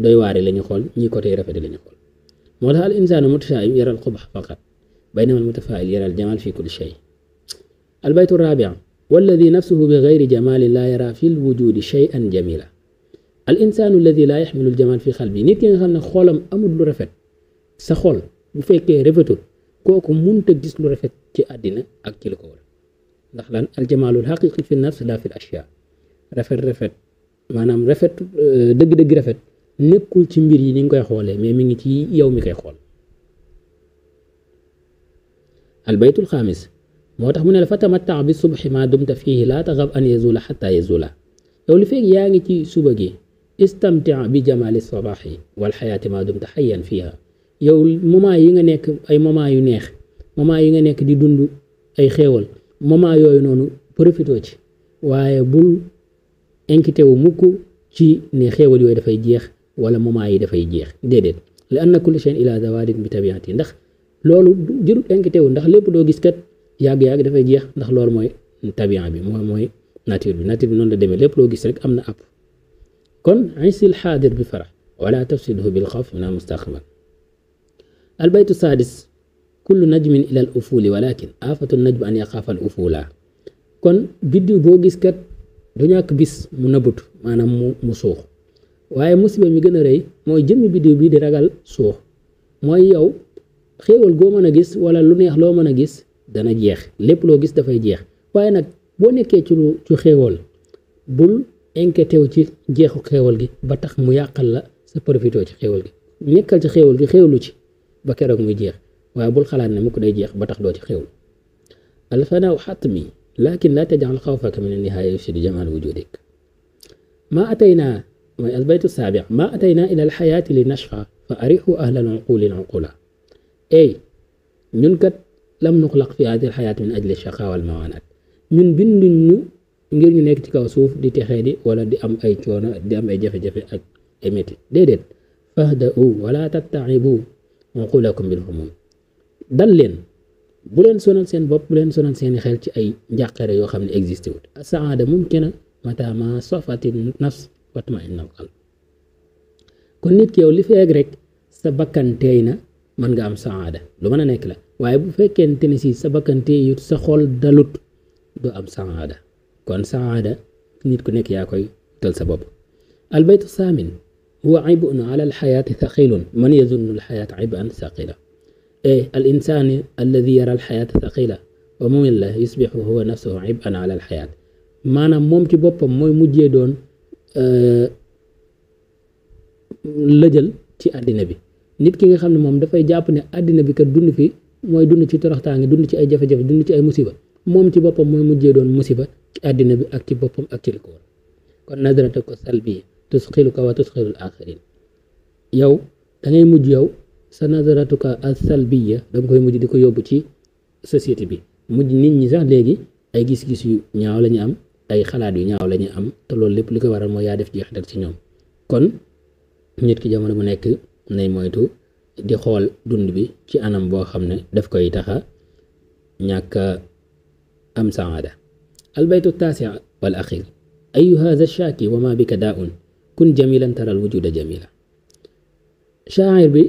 doy waare la ñuy xool ñii côté yu rafet la ñuy xool moo tax al insaanu mutashaa'im yara al qubha faqat baynama al mutafaa'il yara al jamal fi kulli shay al baytu rabi' walladi nafsuhu bi gayri jamalin laa yara fi lwujudi shay'an jamila al insaanu alladi laa yaxmilu aljamal fi xalbi nit ki nga xam ne xoolam amul lu rafet sa xol bu fekkee rafetul kooku munta gis lu rafet ci àddina ak ci li ko war ndax lan aljamalul xaqiqi fi nafs la fi l ashya rafet maanaam rafet dëgg-dëgg rafet nekkul ci mbir yi ni nga koy xoolee mais mi ngi ci yow mi koy xool albaytul xaamis moo tax mu ne la fa tamattax bi subhi ma dumta fihi laa taxab an yazula xata yazula yow li fekk yaa ngi ci suba gi istamtia bi jamali sabaxi wal xayaati ma dumta xayyan fiha yow moment yi nga nekk ay moment yu neex moment yi nga nekk di dund ay xéewal moment yooyu noonu profitoo ci waaye bul inquiété wu mukk ci ne xéewal yooyu dafay jeex wala moment yi dafay jeex déedéet li anna kulli shay'in ila zawadin bi tabiati ndax loolu jërut inquiété wu ndax lépp doo gis kat yàgg-yàgg dafay jeex ndax loolu mooy tabian bi mooy nature bi noonu la demee lépp loo gis rek am na app kon isil xaadir bi farax wala tafsidhu bil xawf min al mustaqbal albaytu sadis kullu najmin ila al ufuli walakin afatu najm an yaxaafa al ufula kon biddiw boo gis kat du ñàkk bis mu nëbbatu maanaam mu suux waaye musiba mi gën a rëy mooy jëmmi biddiw bi di ragal suux mooy yow xéewal goo mën a gis wala lu neex loo mën a gis dana jeex lépp loo gis dafay jeex waaye nag boo nekkee ci xéewal bul inquiété wu ci jeexu xéewal gi ba tax mu yàqal la sa profitoo ci xéewal gi nekkal ci xéewal gi xéewlu ci ba keroog muy jeex waaye bul xalaat ne mu ko day jeex ba tax doo ci xéewlu alfanaaw xatmi lakin laa tajal xawfaka min annihaaya yufsidu jamal wujudik ma ataynaa mooy albaytu saabi ma ataynaa ila alxayaati li nashfa fa arixu ahla alcuquli alcuqula ey ñun kat lam nuxlaq fi haadi alxayaat min ajli shaqa wal mawaanaat ñun binduñ ñu ngir ñu nekk ci kaw suuf di texee di wala di am ay coono di am ay jafe-jafe ak ay métti déedéet fahda'u wala tattaibu uqulakum bil humum dal leen bu leen sonal seen bopp bu leen sonal seeni xel ci ay njàqare yoo xam ne existé wut asaada mumkina mata ma safati nafs watma'inna al qalb kon nit ki yow li feeg rek sa bakkan teey na mën nga am saada lu mën a nekk la waaye bu fekkente ne si sa bakkan teeyut sa xol dalut doo am saada kon saada nit ku nekk yaa koy tal sa bopp albaytu saamin huwa ibun ala alxayaati thaqilun man yazunnu alxayaata iban thaqila al insani alladi yara alxayaata thaqila wa mumilla yusbixu huwa nafsuhu iban ala alxayaat maanaam moom ci boppam mooy mujjee doon lëjal ci àddina bi nit ki nga xam ne moom dafay jàpp ne àddina bi kat dund fi mooy dund ci toroxtaange dund ci ay jafe-jafe dund ci ay musiba moom ci boppam mooy mujjee doon musiba ci àddina bi ak ci boppam ak ci li ko war kon nadrata ko salbi tusxiluka wa tusxilul axirin yow da ngay mujj yow sa nadratuka al salbiya da nga koy mujj di ko yóbbu ci société bi mujj nit ñi sax léegi ay gis-gis yu ñaaw la ñu am ay xalaat yu ñaaw la ñu am te loolu lépp li ko waral mooy yaa def jeexital ci ñoom kon nit ki jamono bu nekk nay moytu di xool dund bi ci anam boo xam ne daf koy taxa ñàkk am saada albaytu taasi wal axir ayu hadha shaaki wa ma bika daa'un kun jamilan taral wujuda jamila shaa'ir bi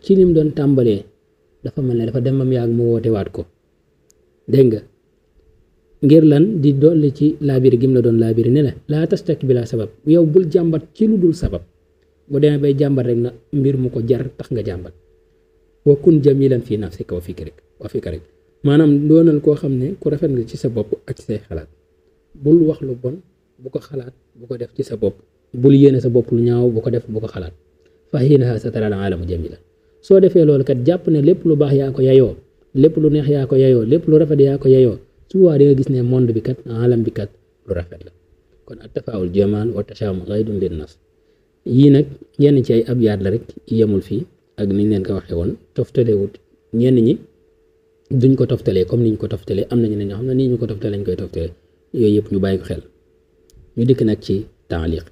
ci lim doon tàmbalee dafa mel ne dafa dem bam yàgg mu woote waat ko dégg nga ngir lan di dolli ci laabiri gim la doon laabiri ne la laa tastak bila sabab yow bul jàmbat ci lu dul sabab bu demee bay jàmbat rek na mbir mu ko jar tax nga jàmbat wa kun jamilan fi nafsika wa fikrik maanaam doonal koo xam ne ku rafet nga ci sa bopp ak ci say xalaat bul wax lu bon bu ko xalaat bu ko def ci sa bopp bul yéene sa bopp lu ñaaw bu ko def bu ko xalaat fa hiinaha satara al alamu jamila soo defee loolu kat jàpp ne lépp lu baax yaa ko yayoo lépp lu neex yaa ko yayoo lépp lu rafet yaa ko yayoo su waa di nga gis ne monde bi kat alam bi kat lu rafet la kon attafaul jamal wa tashamu ghaydun lin nas yii nag yenn ci ay abyaat la rek yemul fii ak niñ leen ko waxee woon toftalewut ñenn ñi duñ ko toftalee comme niñ ko toftalee am nañu ne ñoo xam ne nii ñu ko toftalee lañ koy toftalee yooyu yëpp ñu bàyyi ko xel ñu dikk nag ci taaliq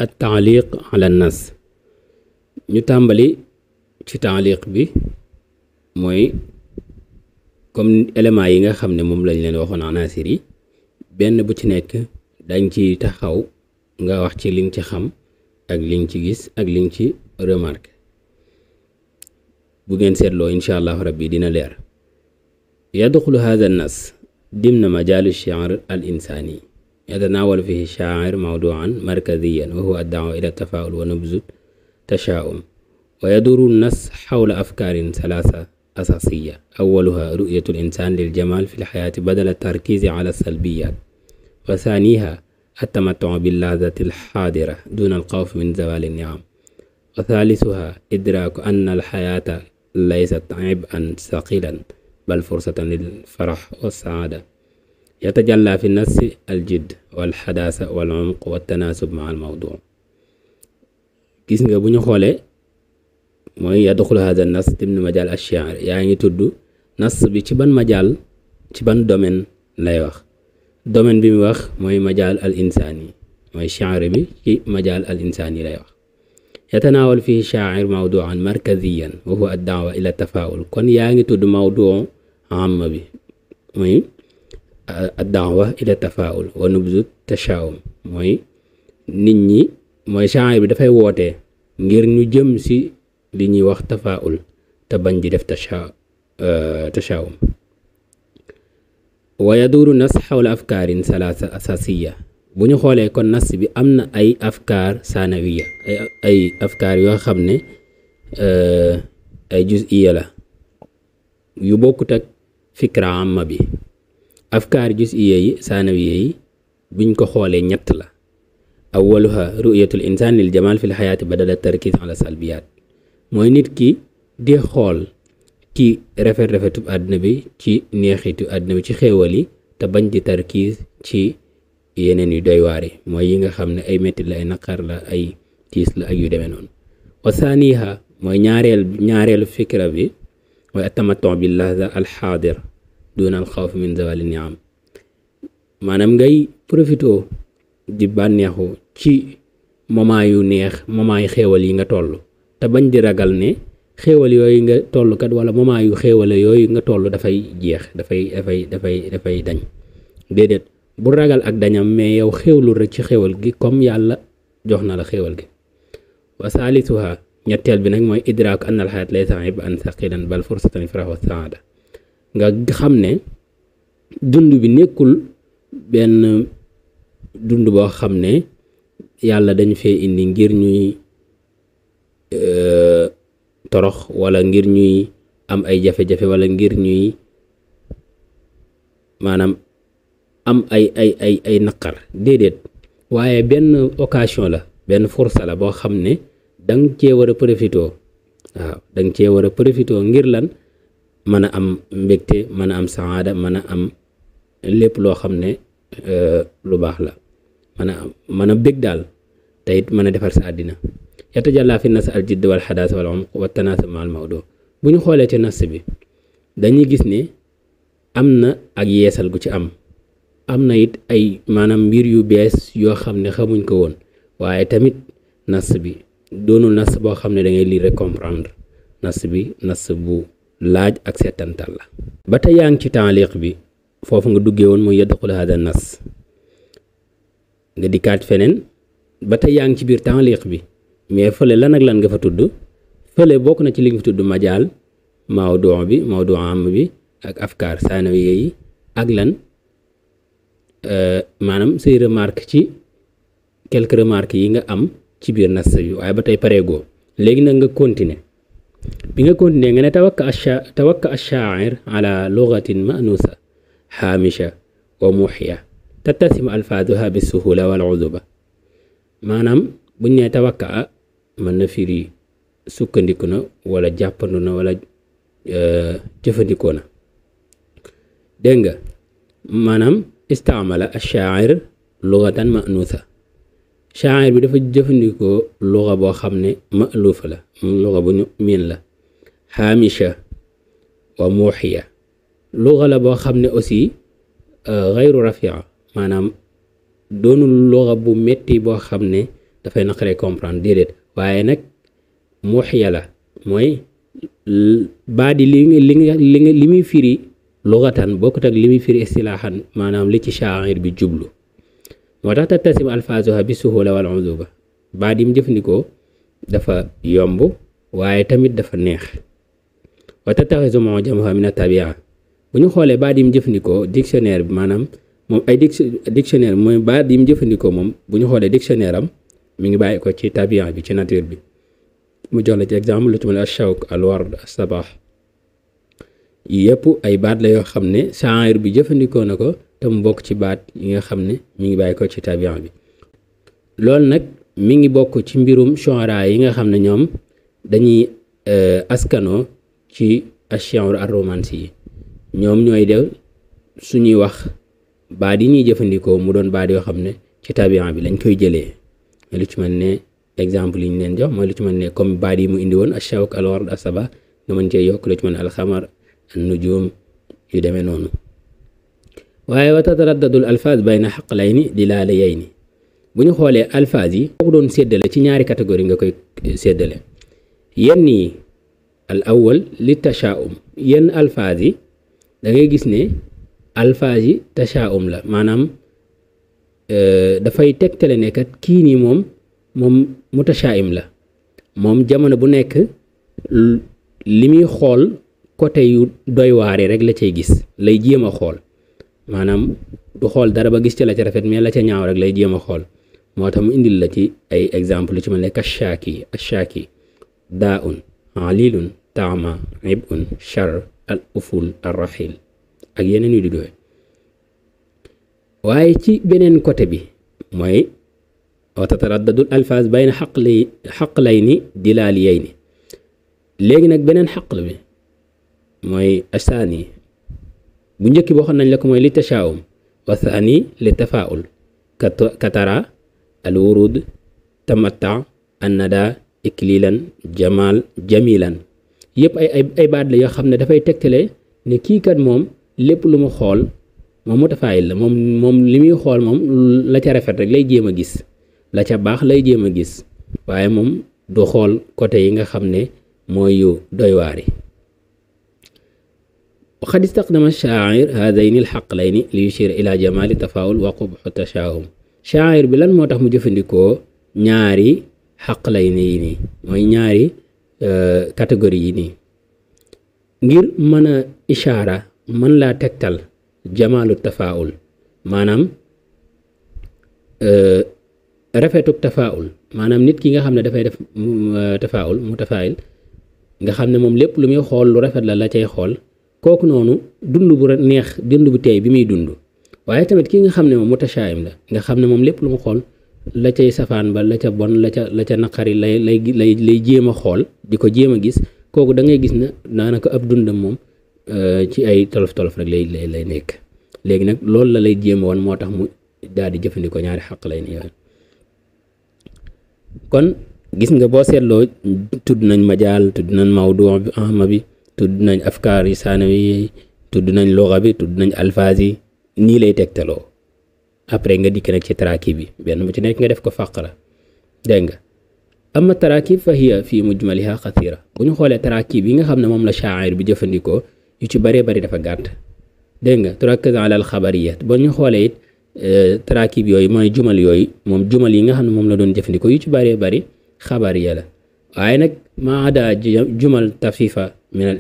at taaliq ala nas ñu tàmbali ci taaliq bi mooy comme éléments yi nga xam ne moom lañ leen waxoon anasir yi benn bu ci nekk dañ ci taxaw nga wax ci li nga ci xam ak li nga ci gis ak li nga ci remarque bu ngeen seetloo incha allahu rabbi dina leer yadxulu hada nas ضمن مجال الشعر الإنساني يتناول فيه الشاعر موضوعا مركزيا وهو الدعوة إلى التفاؤل ونبذ التشاؤم ويدور النص حول أفكار ثلاثة أساسية أولها رؤية الإنسان للجمال في الحياة بدل التركيز على السلبيات وثانيها التمتع باللذة الحاضرة دون الخوف من زوال النعم وثالثها إدراك أن الحياة ليست عبئا ثقيلا بل فرصة للفرح والسعادة يتجلى في النص الجد والحداثة والعمق والتناسب مع الموضوع gis nga bu ñu xoolee mooy yadxulu hada nas dimni majal ash-shi'r yaa ngi tudd nas bi ci ban majal ci ban domaine lay wax domaine bi mu wax mooy majal al insani mooy shi'r bi ci majal al insani lay wax يتناول فيه الشاعر موضوعا مركزيا وهو الدعوة إلى التفاؤل kon yaa ngi tudd موضوع عام bi mooy الدعوة إلى التفاؤل ونبذ التشاؤم mooy nit ñi mooy shaa'ir bi dafay woote ngir ñu jëm ci li ñuy wax tafaa'ul te bañ di def tashaa'um wa yaduru nas xawla afkaarin salaasa asasiya bu ñu xoolee kon nas bi am na ay afkaar sanawiya ay afkaar yoo xam ne ay juz'iya la yu bokkut ak fikra amma bi afkaar juz'iya yi sanawiya yi buñ ko xoolee ñett la awwaluha ru'yatul insaan lil jamaal fil xayaati badala tarkiis ala salbiyaat mooy nit ki di xool ci rafetub àddina bi ci neexitu àddina bi ci xéewal yi te bañ di tarkiis ci yeneen yu doy waar yi mooy yi nga xam ne ay metti la ay naqar la ay tiis la ak yu demee noonu wa saaniha mooy ñaareelu fikra bi mooy atamattu bil lahza al xaadir duna al xawf min zawali niam maanaam ngay profito di bànneexu ci moment yu neex moment yu xéewal yi nga toll te bañ di ragal ne xéewal yooyu nga toll kat wala moment yu xéewale yooyu nga toll dafay jeex dafay dañ déedéet bu ragal ak dañam mais yow xéewlu rek ci xéewal gi comme yàlla jox na la xéewal gi wa salisuha ñetteel bi nag mooy idraak anna al hayat laysa ib'an thaqilan bal fursatan lil farah wa saada nga xam ne dund bi nekkul benn dund boo xam ne yàlla dañ fee indi ngir ñuy torox wala ngir ñuy am ay jafe-jafe wala ngir ñuy maanaam am ay naqar déedéet waaye benn occasion la benn fursa la boo xam ne danga cee war a profité waaw danga cee war a profité ngir lan mën a am mbégte mën a am saada mën a am lépp loo xam ne lu baax la mën a bég daal te it mën a defar sa àddina yatajalla fi nas al jidd wal xadaas wal umq wa tanaasub ma al mawdu bu ñu xoolee ci nas bi dañuy gis ne am na ak yeesal gu ci am na it ay maanaam mbir yu bees yoo xam ne xamuñ ko woon waaye tamit nas bi doonul nas boo xam ne da ngay lire rek comprendre nas bi nas bu laaj ak seetantal la ba tey yaa ngi ci taaliq bi foofu nga duggee woon mooy yadxul hada nas nga dikkaat feneen ba tey yaa ngi ci biir taaliq bi mais fële lan ak lan nga fa tudd fële bokk na ci li nga fa tudd majaal mawdu am bi ak afkaar sanawiya yi ak lan maanaam say remarque ci quelques remarques yi nga am ci biir nas bi waaye ba tey pareegoo léegi nag nga continuer bi nga continuer nga ne tawakka ash-sha'ir ala lughatin ma'nusa haamisha wa muhya tattasimu alfaaduha bis-suhula wal uzuba maanaam buñ ne tawakka mën na firi sukkandiku na wala jàppandu na wala jëfandikoo na dégg nga maanaam istaamala ash-sha'ir lughatan ma'nusa sha'ir bi dafa jëfandikoo lugha boo xam ne ma'lufa la lugha bu ñu miin la haamisha wa muhiya lugha la boo xam ne aussi ghayru rafi'a maanaam doonul lugha bu metti boo xam ne dafay naqaree comprendre déedéet waaye nag muhiya la mooy baadi li muy firi lughatan bokkut ak li muy firi istilaahan maanaam li ci sha'ir bi jublu moo tax tattasim alfaazuha bi suhula wal uzuba baat yi mu jëfandikoo dafa yomb waaye tamit dafa neex wa tattaxizu mu'jamaha min at-tabi'a bu ñu xoolee baat yi mu jëfandikoo dictionnaire bi maanaam moom ay dictionnaire mooy baat yi mu jëfandikoo moom bu ñu xoolee dictionnaire am mi ngi bàyyi ko ci tabian bi ci nature bi mu jox la ci exemple lu ci mel ash-shawk al-ward as-sabah yëpp ay baat la yoo xam ne sha'ir bi jëfandikoo na ko te mu bokk ci baat yi nga xam ne mi ngi bàyyi ko ci tabian bi loolu nag mi ngi bokk ci mbirum shu'ara yi nga xam ne ñoom dañuy askanoo ci ash-shi'r ar-romansi yi ñoom ñooy def suñuy wax baat yi ñuy jëfandikoo mu doon baat yoo xam ne ci tabian bi lañ koy jëlee lu ci mel ne exemple yi ñu leen jox mooy lu ci mel ne comme baat yi mu indi woon ash-shawk al-ward as-sabah nga mën cee yokk lu ci mel ne al-xamar an-nujum yu demee noonu waaye wa tataraddadu al-alfaaz bayna haqlayni dilaalayayni bu ñu xoolee alfaaz yi boo ko doon séddale ci ñaari catégorie nga koy séddale yenn yi al awwal li tashaa'um yenn alfaaz yi da ngay gis ne alfaaz yi tashaa'um la maanaam dafay tegtale ne kat kii nii moom mutashaa'im la moom jamono bu nekk li muy xool côté yu doy waare rek la cay gis lay jéem a xool maanaam du xool dara ba gis ci la ca rafet mais la ca ñaaw rek lay jéem a xool moo tax mu indil la ci ay exemple lu ci mel ne kashaaki ashaaki daa'un alilun taama ibun char al uful ar rahil ak yeneen yu di doy waaye ci beneen côté bi mooy wa tataraddadu al alfaaz bayna xaqlayni dilaaliyayni léegi nag beneen xaql bi mooy asaani bu njëkk boo xam nañ la ko mooy li tashaawum wa saani li tafaul katara al wurud tamatta annada iklilan jamal jamilan yëpp ay baat la yoo xam ne dafay tegtale ne kii kat moom lépp lu mu xool moom mutafaayil la moom li muy xool moom la ca rafet rek lay jéem a gis la ca baax lay jéem a gis waaye moom du xool côté yi nga xam ne mooy yu doy waari وقد استخدم الشاعر هذين الحقلين ليشير إلى جمال التفاؤل وقبح التشاؤم شاعر bi lan moo tax mu jëfandikoo ñaari xaqlayni yi nii mooy ñaari catégorie yi nii ngir mën a ishaara mën laa tegtal jamaalu tafaa'ul maanaam rafetuk tafaa'ul maanaam nit ki nga xam ne dafay def tafaa'ul mutafaa'il nga xam ne moom lépp lu muy xool lu rafet la cay xool kooku noonu dund bu neex dund bu teey bi muy dund waaye tamit ki nga xam ne moom mutashaa'im la nga xam ne moom lépp lu mu xool la cay safaan ba la ca bon la ca naqari lay jéem a xool di ko jéem a gis kooku da ngay gis ne daanaka ab dundam moom ci ay tolof rek lay nekk léegi nag loolu la lay jéem a woon moo tax mu daal di jëfandikoo ñaari xaq lay ne yooyu kon gis nga boo seetloo tudd nañ majaal tudd nañ mawdu bi ahma bi tudd nañ afkaar yi saanawi yi tudd nañ luga bi tudd nañ alfaaz yi nii lay tegtaloo après nga dikk nag ci taraakib bi benn bu ci nekk nga def ko faqra dégg nga amma taraakib fa hiya fi mujmaliha kathira bu ñu xoolee taraakib yi nga xam ne moom la shaa'ir bi jëfandikoo yu ci bëree bëri dafa gàtt dégg nga turakkiz ala al xabariyat ba ñu xoolee it taraakib yooyu mooy jumal yooyu moom jumal yi nga xam ne moom la doon jëfandikoo yu ci bëree bëri xabariya la waaye nag maada jumal tafifa min al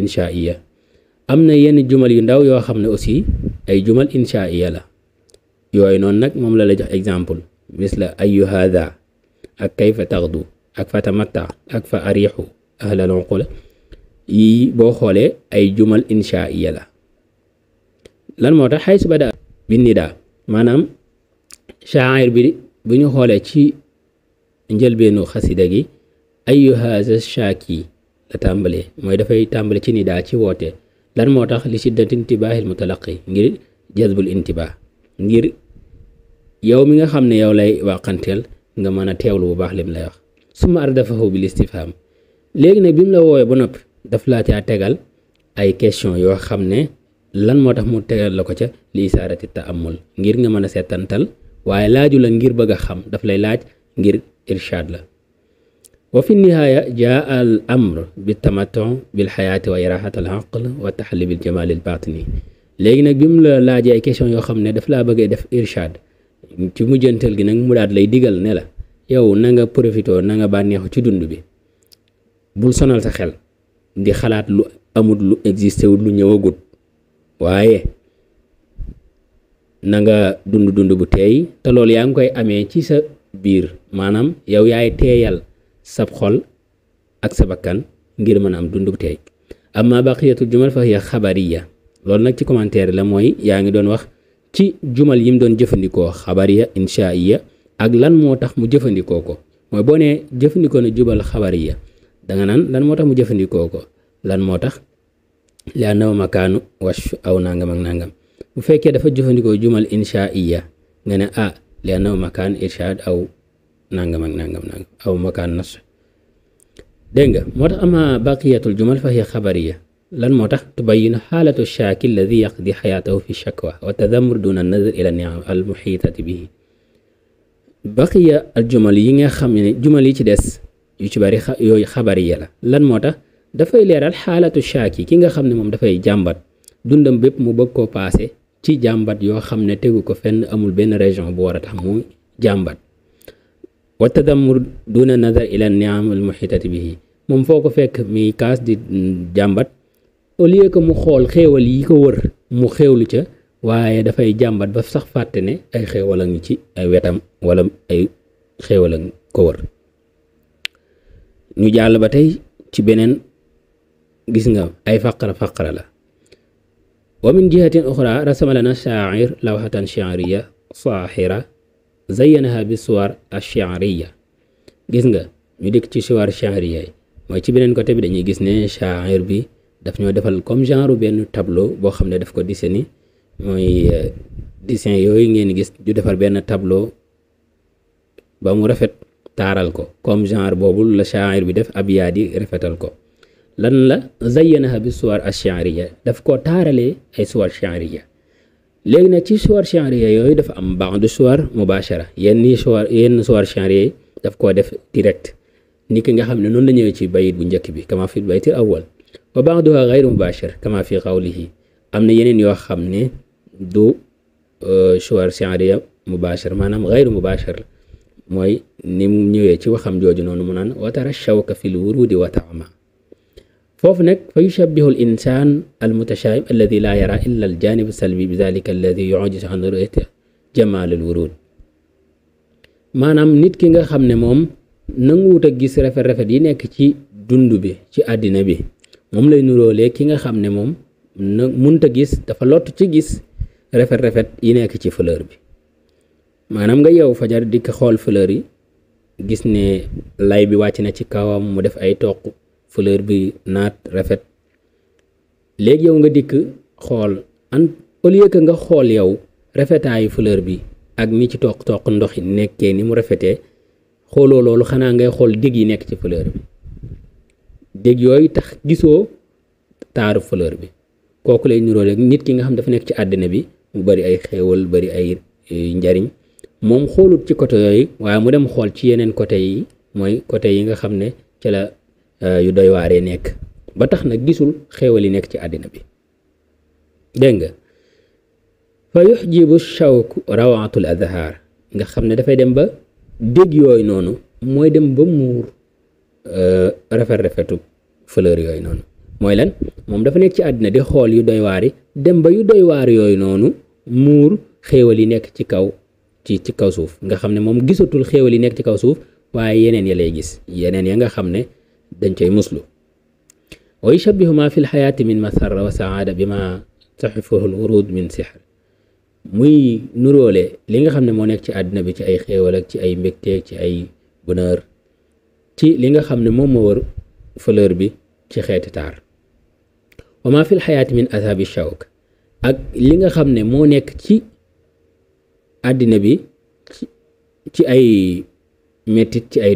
inshaiya am na yenn jumal yu ndaw yoo xam ne aussi ay jumal inshaiya la yooyu noonu nag moom la jox exemple misla ayu hada ak kayfa taxdu ak fa tamatta ak fa arixu ahlal uqula yi boo xoolee ay jumal inshaiya la lan moo tax xay su bada bi nidaa maanaam shaa'ir bi bu ñu xoolee ci njëlbeenu xasida gi ayu hada shaaki la tàmbalee mooy dafay tàmbale ci nidaa ci woote lan moo tax li shiddati intibaahil mutalaqi ngir jazbul intibah ngir yow mi nga xam ne yow lay waxanteel nga mën a teewlu bu baax lim lay wax summa ardafahu bil istifham léegi nag bi mu la woowee ba noppi daf laa caa tegal ay question yoo xam ne lan moo tax mu tegal la ko ca li isaarati ta'ammul ngir nga mën a seetantal waaye laaju la ngir bëgg a xam daf lay laaj ngir irshaad la wa fi nihaaya jaa al amr bi tamattu bil xayaati wa irahat al aql wa taxalli bil jamal al batini léegi nag bi mu la laajee ay question yoo xam ne daf laa bëggee def irshaad ci mujjantal gi nag mu daat lay digal ne la yow na nga profitoo na nga bànneexu ci dund bi bul sonal sa xel di xalaat lu amut lu existé wut lu ñëwagut waaye na nga dund bu teey te loolu yaa ngi koy amee ci sa biir maanaam yow yaay teeyal sab xol ak sa bakkan ngir mën a am dund bu teey amma baqiyatul jumal fa hiya xabariya loolu nag ci commentaire la mooy yaa ngi doon wax ci jumal yim doon jëfandikoo xabariya inshaiya ak lan moo tax mu jëfandikoo ko mooy boo nee jëfandikoo na jubal xabariya danga naan lan moo tax mu jëfandikoo ko lan moo tax li annahu makaanu washf aw nangam ak nangam bu fekkee dafa jëfandikoo jumal inshaiya nga ne li annahu makaan irshaad aw nangam ak nangam aw makaan nas dégg nga moo tax ama baqiyatul jumal fa hiya xabariya lan moo tax tubayinu xaalatu shaaki alladi yaqdi xayaatahu fi shakwa wa tadammur duna nazar ila niam al muxiitati bihi baqiya al jumal yi nga xam ne jumal yi ci des yu ci bari yooyu xabariya la lan moo tax dafay leeral xaalatu shaaki ki nga xam ne moom dafay jàmbat dundam bépp mu bëgg koo paase ci jàmbat yoo xam ne tegu ko fenn amul benn région bu war a tax mu jàmbat wa tadammur duna nazar ila niam al muxiitati bihi moom foo ko fekk mi kaas di jàmbat au lieu que mu xool xéewal yi ko wër mu xéewlu ca waaye dafay jàmbat ba sax fàtte ne ay xéewal a ngi ci ay wetam wala ay xéewal a ko wër ñu jàll ba tey ci beneen gis nga ay faqra la wa min jihatin uxra rasama lana shaa'ir lawhatan shi'riyya saaxira zayyanaha bi suwar ash-shi'riyya gis nga ñu dikk ci suwar shi'riyya mooy ci beneen côté bi dañuy gis ne shaa'ir bi daf ñoo defal comme genre benn tableau boo xam ne daf ko dessiné mooy dessin yooyu ngeen gis du defar benn tableau ba mu rafet taaral ko comme genre boobu la shaa'ir bi def abyaat yi rafetal ko lan la zayyanaha bi suwar ash-shi'riyya daf ko taaralee ay suwar shi'riyya léegi nag ci suwar shi'riyya yooyu dafa am ba'du suwar mubashara yenn suwar shi'riyya daf koo def direct ni ki nga xam ne noonu la ñëwee ci bayit bu njëkk bi kama fi baytil awwal wa ba'duha ghayru mubashir kama fi qawlihi am na yeneen yoo xam ne du suwar shi'riyya mubashir maanaam ghayru mubashir mooy ni mu ñëwee ci waxam jooju noonu mu naan wa tara shawka fil wurudi wa ta'ma foofu nag fa yushabbihu al insan al mutashabih alladi la yara illa al janib salbi bi dhalika alladi yu'jizu an ru'yati jamal al wurud maanaam nit ki nga xam ne moom nanguwut a gis rafet yi nekk ci dund bi ci àddina bi moom lay nuróolee ki nga xam ne moom munta gis dafa lott ci gis rafet yi nekk ci fleur bi maanaam nga yow fajar dikk xool fleur yi gis ne lay bi wàcc na ci kawam mu def ay toq fleur bi naat rafet léegi yow nga dikk xool au lieu que nga xool yow rafetaayu fleur bi ak ni ci toq ndox yi nekkee ni mu rafetee xooloo loolu xanaa ngay xool dég yi nekk ci fleur bi dég yooyu tax gisoo taaru fleur bi kooku lay niroo rek nit ki nga xam dafa nekk ci àddina bi mu bari ay xéewal bari ay njariñ moom xoolut ci côté yooyu waaye mu dem xool ci yeneen côté yi mooy côté yi nga xam ne ci la yu doy waaree nekk ba tax nag gisul xéewal yi nekk ci àddina bi dégg nga fa yuxjibu shawku rawatul azhar nga xam ne dafay dem ba dég yooyu noonu mooy dem ba muur rafetu fleur yooyu noonu mooy lan moom dafa nekk ci àddina di xool yu doy waar yi dem ba yu doy waar yooyu noonu muur xéewal yi nekk ci kaw ci kaw suuf nga xam ne moom gisatul xéewal yi nekk ci kaw suuf waaye yeneen ya lay gis yeneen ya nga xam ne dañ cay muslu wa yushabbihu ma fi lxayaati min masarra wa saada bi ma taxifuhu lwurud min sihr muy nuróole li nga xam ne moo nekk ci àddina bi ci ay xéewal ak ci ay mbégteeg ci ay bonheur ci li nga xam ne moom moo wër fleur bi ci xeeti taar wa ma fi lxayaati min asabi shawk ak li nga xam ne moo nekk ci àddina bi ci ay mettit ci ay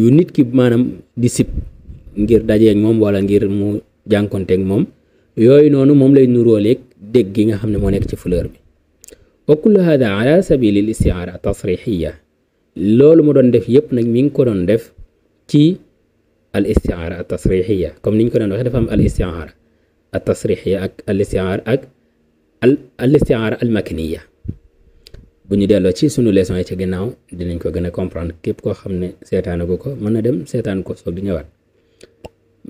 yu nit ki maanaam di sib ngir dajeeg moom wala ngir mu jànkonteeg moom yooyu noonu moom lay nuróoleeg dégg gi nga xam ne moo nekk ci fleur bi wa kullu hada ala sabili al istiaara tasrixiya loolu mu doon def yépp nag mi ngi ko doon def ci al istiaara at tasrixiya comme niñ ko doon waxee dafa am al istiaara at tasrixiya ak al istiaara ak al istiaara al makniya bu ñu delloo ci sunu leçon yi ci ginnaaw dinañ ko gën a comprendre képp koo xam ne seetaanagu ko mën na dem seetaan ko soog di ñëwaat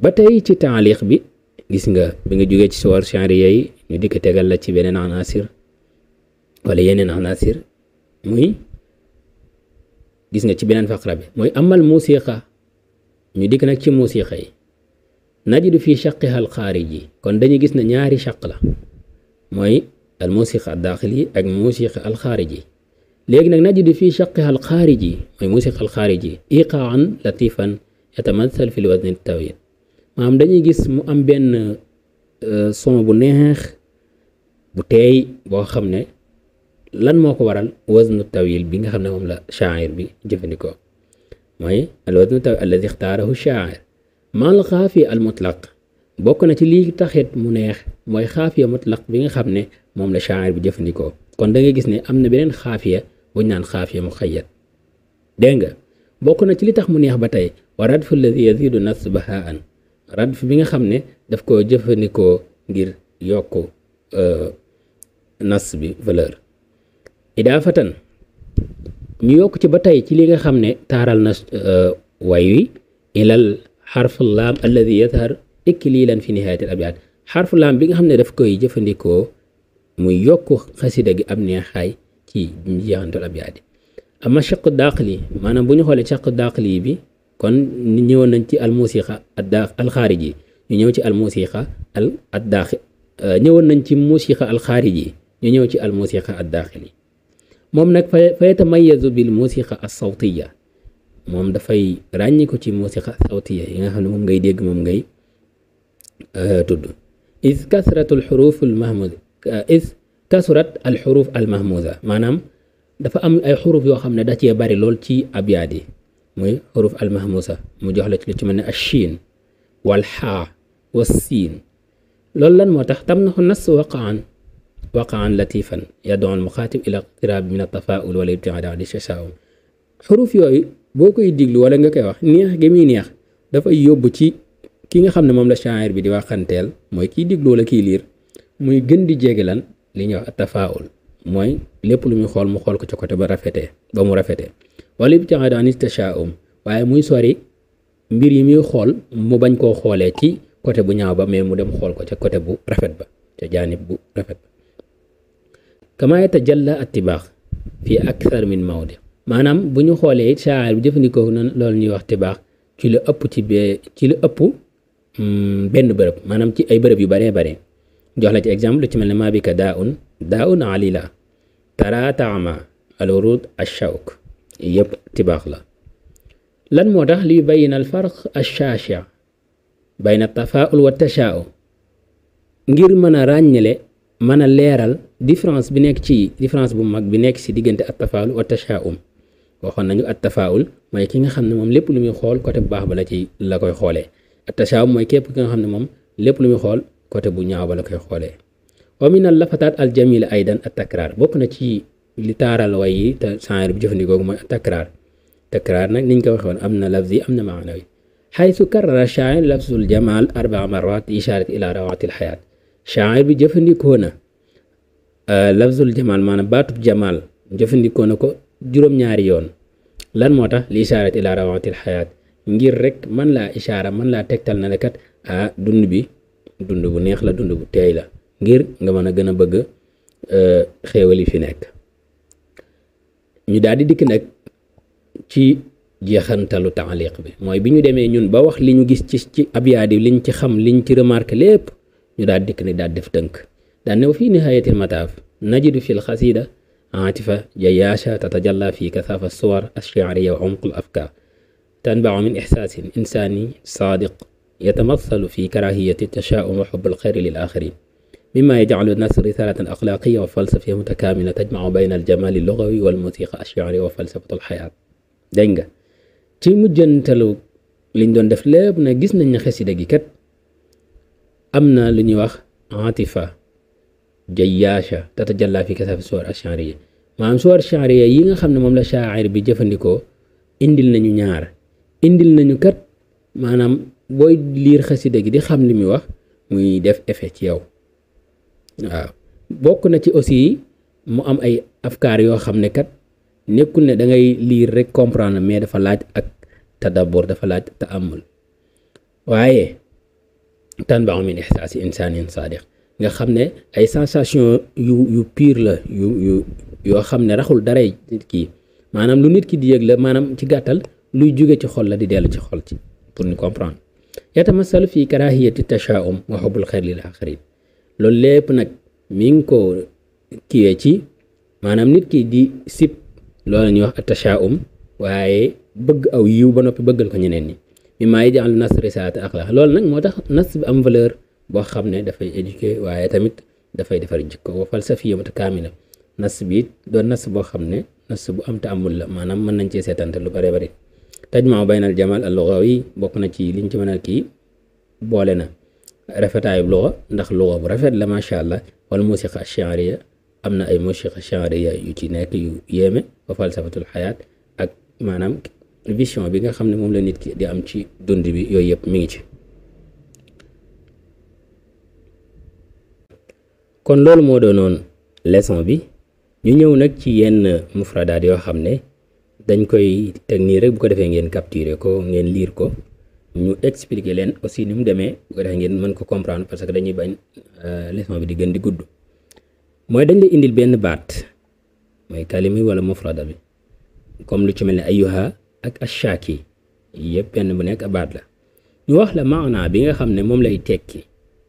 ba tey ci taaliq bi gis nga bi nga jógee ci suwar chanriya yi ñu dikk tegal la ci beneen anasir wala yeneen anasir muy gis nga ci beneen faqra bi mooy amal musiqa ñu dikk nag ci musiqa yi najidu fii shaqiha al xaariji kon dañuy gis ne ñaari shaq la mooy al musiqa al daaxili ak musiqa al xaariji léegi nag najidu fii shaqiha al xaariji mooy musiqa al xaariji iqaan latifan yatamathal fi l wazni tawil maanaam dañuy gis mu am benn son bu neex bu teey boo xam ne lan moo ko waral waznu tawil bi nga xam ne moom la shaa'ir bi jëfandikoo mooy al waznu tawil alladi ixtaarahu shaa'ir mal xaafiya al mutlaq bokk na ci lii taxit mu neex mooy xaafiya mutlaq bi nga xam ne moom la shaa'ir bi jëfandikoo kon da nga gis ne am na beneen xaafiya buñ naan xaafiya muxayyad dégg nga bokk na ci li tax mu neex ba tey wa radfu alladi yazidu nasb bahaan radf bi nga xam ne daf koo jëfandikoo ngir yokk nas bi valeur idaafatan ñu yokk ci ba tey ci li nga xam ne taaral na way wi ilal xarfu laam alladi yadhar iklilan fi nihayatil abyaat xarfu laam bi nga xam ne daf koy jëfandikoo muy yokk xasida gi am neexaay ci jeexantal abyaat yi ama chaq daaqli maanaam bu ñu xoolee chaq daaqli bi kon ñëwoon nañ ci al musiqa al xaariji ñu ñëw ci al musiqa al daaxil ñëwoon nañ ci musiqa al xaariji ñu ñëw ci al musiqa al daaxili moom nag fa yatamayazu bil musiqa as sawtiya moom dafay ràññi ko ci musiqa sawtiya yi nga xam ne moom ngay dégg moom ngay tudd is kasratul xuruf al mahmuza is kasurat al xuruf al mahmuza maanaam dafa am ay xuruf yoo xam ne da cee bari lool ci abyaat yi muy xuruf al mahmuza mu jox la ci lu ci mel ne ashin wal xaa wa siin loolu lan moo tax tam naxu nas waqaan latifan yad'u al muxaatib ila iqtiraab min at-tafaa'ul wal ibtiaad an ash-tashaa'um xuruf yooyu boo koy diglu wala nga koy wax neex gi muy neex dafay yóbbu ci ki nga xam ne moom la shaa'ir bi di waxanteel mooy kiy diglu wala kiy liir muy gën di jege lan li ñuy wax at-tafaa'ul mooy lépp lu muy xool mu xool ko ci côté ba mu rafetee wala ibtiaad an ash-tashaa'um waaye muy sori mbir yi muy xool mu bañ koo xoolee ci côté bu ñaaw ba mais mu dem xool ko ca côté bu rafet ba ca jaanib bu rafet ba kama yatajalla attibaax fi akthar min mawdi maanaam bu ñu xoolee it shaa'ir bi jëfandikoo na loolu ñuy wax tibaax ci lu ëpp benn bërëb maanaam ci ay bërëb yu baree bare jox la ci exemple lu ci mel ne maa bika daa'un alila tara taama al wurud ash-shawk yëpp tibaax la lan moo tax li yubayyin al farq ash-shaashi' bayna tafaa'ul wa tashaa'um ngir mën a ràññale mën a leeral différence bu mag bi nekk ci diggante at tafaa'ul wa tashaa'um waxoon nañu at tafaa'ul mooy ki nga xam ne moom lépp lu muy xool côté bu baax ba la koy xoolee at tashaa'um mooy képp ki nga xam ne moom lépp lu muy xool côté bu ñaaw ba la koy xoolee wa min al lafataat al jamila aydan at takraar bokk na ci li taaral way yi te shaa'ir bi jëfandikoo mooy at takraar nag niñ ko waxee woon am na lafzi am na maanawi xaysu karrara shaa'ir lafzul jamaal 4 marrat ishaarat ila rawaatil xayaat shaa'ir bi jëfandikoo na lafzul jamaal maanaam baatub jamaal jëfandikoo na ko juróom-ñaari yoon lan moo tax li ishaarat ila rawaatil xayaat ngir rek man laa ishaara man laa tegtal na ne kat dund bi dund bu neex la dund bu teey la ngir nga mën a gën a bëgg xéewal yi fi nekk ñu daal di dikk nag ci jeexantalu taaliq bi mooy bi ñu demee ñun ba wax li ñu gis ci abyaat yi liñ ci xam liñ ci remarqué lépp ñu daal dikk nag daal def tënk daan ne wa fii nihayatil mataaf najidu fil xasida aatifa jayaasha tatajalla fi kasaafa suwar ash-shi'riyya wa umq al-afkaar tanba'u min ihsaasin insaani saadiq yatamathalu fi karaahiyati at-tashaa'um wa hubb al-khayri lil aaxiriin mimmaa yaj'alu an-nasr risaalatan axlaaqiyya wa falsafiyya mutakaamila tajma'u bayna al-jamaal al-lughawi wal muusiiqa ash-shi'riyya wa falsafatu al-hayaat dégg nga ci mujjantalu liñ doon def lépp nag gis nañ ne xasida gi kat am na lu ñuy wax atifa jayaasha tatajalla fi kasaafi suwar ash-shi'riyya maanaam suwar ash-shi'riyya yi nga xam ne moom la shaa'ir bi jëfandikoo indil nañu kat maanaam booy liir xasida gi di xam li muy wax muy def effet ci yow waaw bokk na ci aussi mu am ay afkaar yoo xam ne kat nekkul ne da ngay liir rek comprendre mais dafa laaj ak tadabbur dafa laaj ta'ammul waaye tanba'u min ihsaasi insaanin saadiq nga xam ne ay sensation yu pire la yoo xam ne raxul daray kii maanaam lu nit ki di yëg la maanaam ci gàttal luy jóge ci xol la di dellu ci xol ci pour ñu comprendre yatamassalu fi karahiyati tashaa'um wa hubbul xayri lil aaxarin loolu lépp nag mi ngi ko kiwee ci maanaam nit ki di sib loolu ñuy wax tashaa'um waaye bëgg aw yiw ba noppi bëggal ko ñeneen ñi mi maa yaj'alu nas risaata axlaq loolu nag moo tax nas bi am valeur boo xam ne dafay éduquer waaye tamit dafay defar jikko wa falsafiyya mutakaamila nas bi doon nas boo xam ne nas bu am ta'ammul la maanaam mën nañ cee seetante lu bare bari tajma'u baynal jamal al-lughawi bokk na ci liñ ci mën a kii boole na rafetaayu lugha ndax lugha bu rafet la macha allah wala musiqa ash-shi'riyya am na ay musiqa ash-shi'riyya yu ci nekk yu yéeme wa falsafatul xayaat ak maanaam vision bi nga xam ne moom la nit ki di am ci dund bi yooyu yëpp mi ngi ci. kon loolu moo doonoon leçon bi ñu ñëw nag ci yenn mufradaat yoo xam ne dañ koy teg nii rek bu ko defee ngeen capturer ko ngeen lire ko ñu expliquer leen aussi ni mu demee bu ko defee ngeen mën ko comprendre parce que dañuy bañ leçon bi di gën di gudd. mooy dañ lay indil benn baat mooy kalimi wala mufrada bi comme lu ci mel ne ayyuha ak ashaki yëpp benn bu nekk baat la ñu wax la maana bi nga xam ne moom lay tekki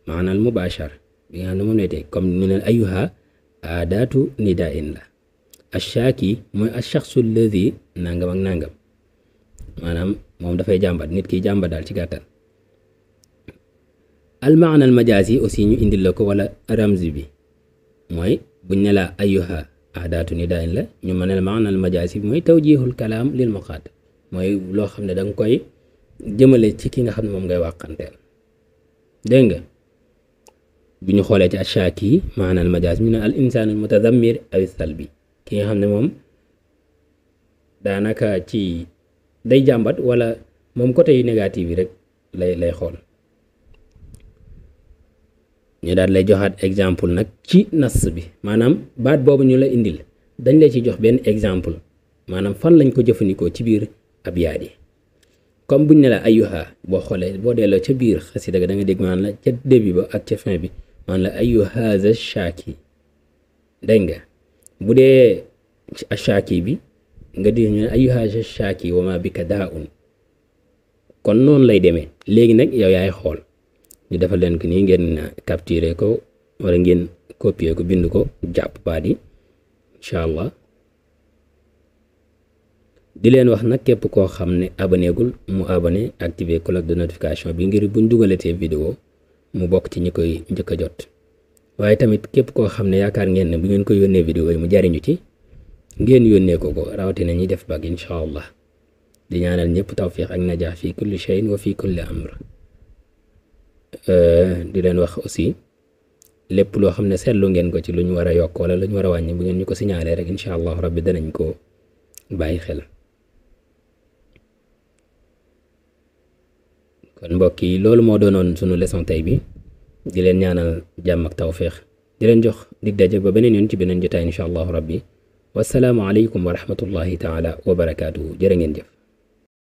maanaal mubashar bi nga xam ne moom lay tekki comme ñu ne ayyuha aadaatu nidaa'in la ashaki mooy ash-shakhsu alladhi nangam ak nangam maanaam moom dafay jàmbat nit ki jàmbat daal ci gàttal. al maana al majazi aussi ñu indil la ko wala ramzi bi mooy buñ ne la ayyuha aadaatu nidaa'in la ñu mën ne la maana al majazi bi mooy tawjihul kalaam lil muqaatab mooy loo xam ne da nga koy jëmale ci ki nga xam ne moom ngay wàqanteel dégg nga bu ñu xoolee ci ashaki maana al majazi ñu ne al insaanu al mutadammir aw salbi ki nga xam ne moom daanaka ci day jàmbat wala moom côté yu négatif yi rek lay xool. ñu daal lay joxaat exemple nag ci nas bi maanaam baat boobu ñu la indil dañ la ci jox benn exemple maanaam fan lañ ko jëfandikoo ci biir abyaat yi comme buñ ne la ayyuha boo xoolee boo delloo ca biir xasida ga da nga dégg maanaam la ca début ba ak ca fin bi maanaam la ayyuha haza shaaki dégg nga bu dee shaaki bi nga di ñu ne ayyuha haza shaaki wa ma bika daa'un kon noonu lay demee léegi nag yow yaay xool ñu defal leen ko nii ngeen capturer ko wala ngeen copier ko bind ko jàpp baat yi incha allah di leen wax nag képp koo xam ne abonné gul mu abonné activer cloche de notification bi ngir buñ dugalatee vidéo mu bokk ci ñi koy njëkk a jot waaye tamit képp koo xam ne yaakaar ngeen ne bu ngeen ko yónnee vidéo yi mu jariñu ci ngeen yónnee ko rawatina ñi def bag incha allah di ñaanal ñëpp tawfiq ak najaax fi kulli shay'in wa fi kulli amr di leen wax aussi lépp loo xam ne seetlu ngeen ko ci lu ñu war a yokk wala lu ñu war a wàññi bu ngeen ñu ko signalé rek incha allah rabbi danañ ko bàyyi xel. kon mbokk yi loolu moo doonoon sunu leçon tey bi di leen ñaanal jàmm ak tawfiq di leen jox dig daje ba beneen yoon ci beneen jotaay incha allah rabbi wasalaamu aleykum wa rahmatullahi taala wa barakaatuhu jërë ngeen jëf.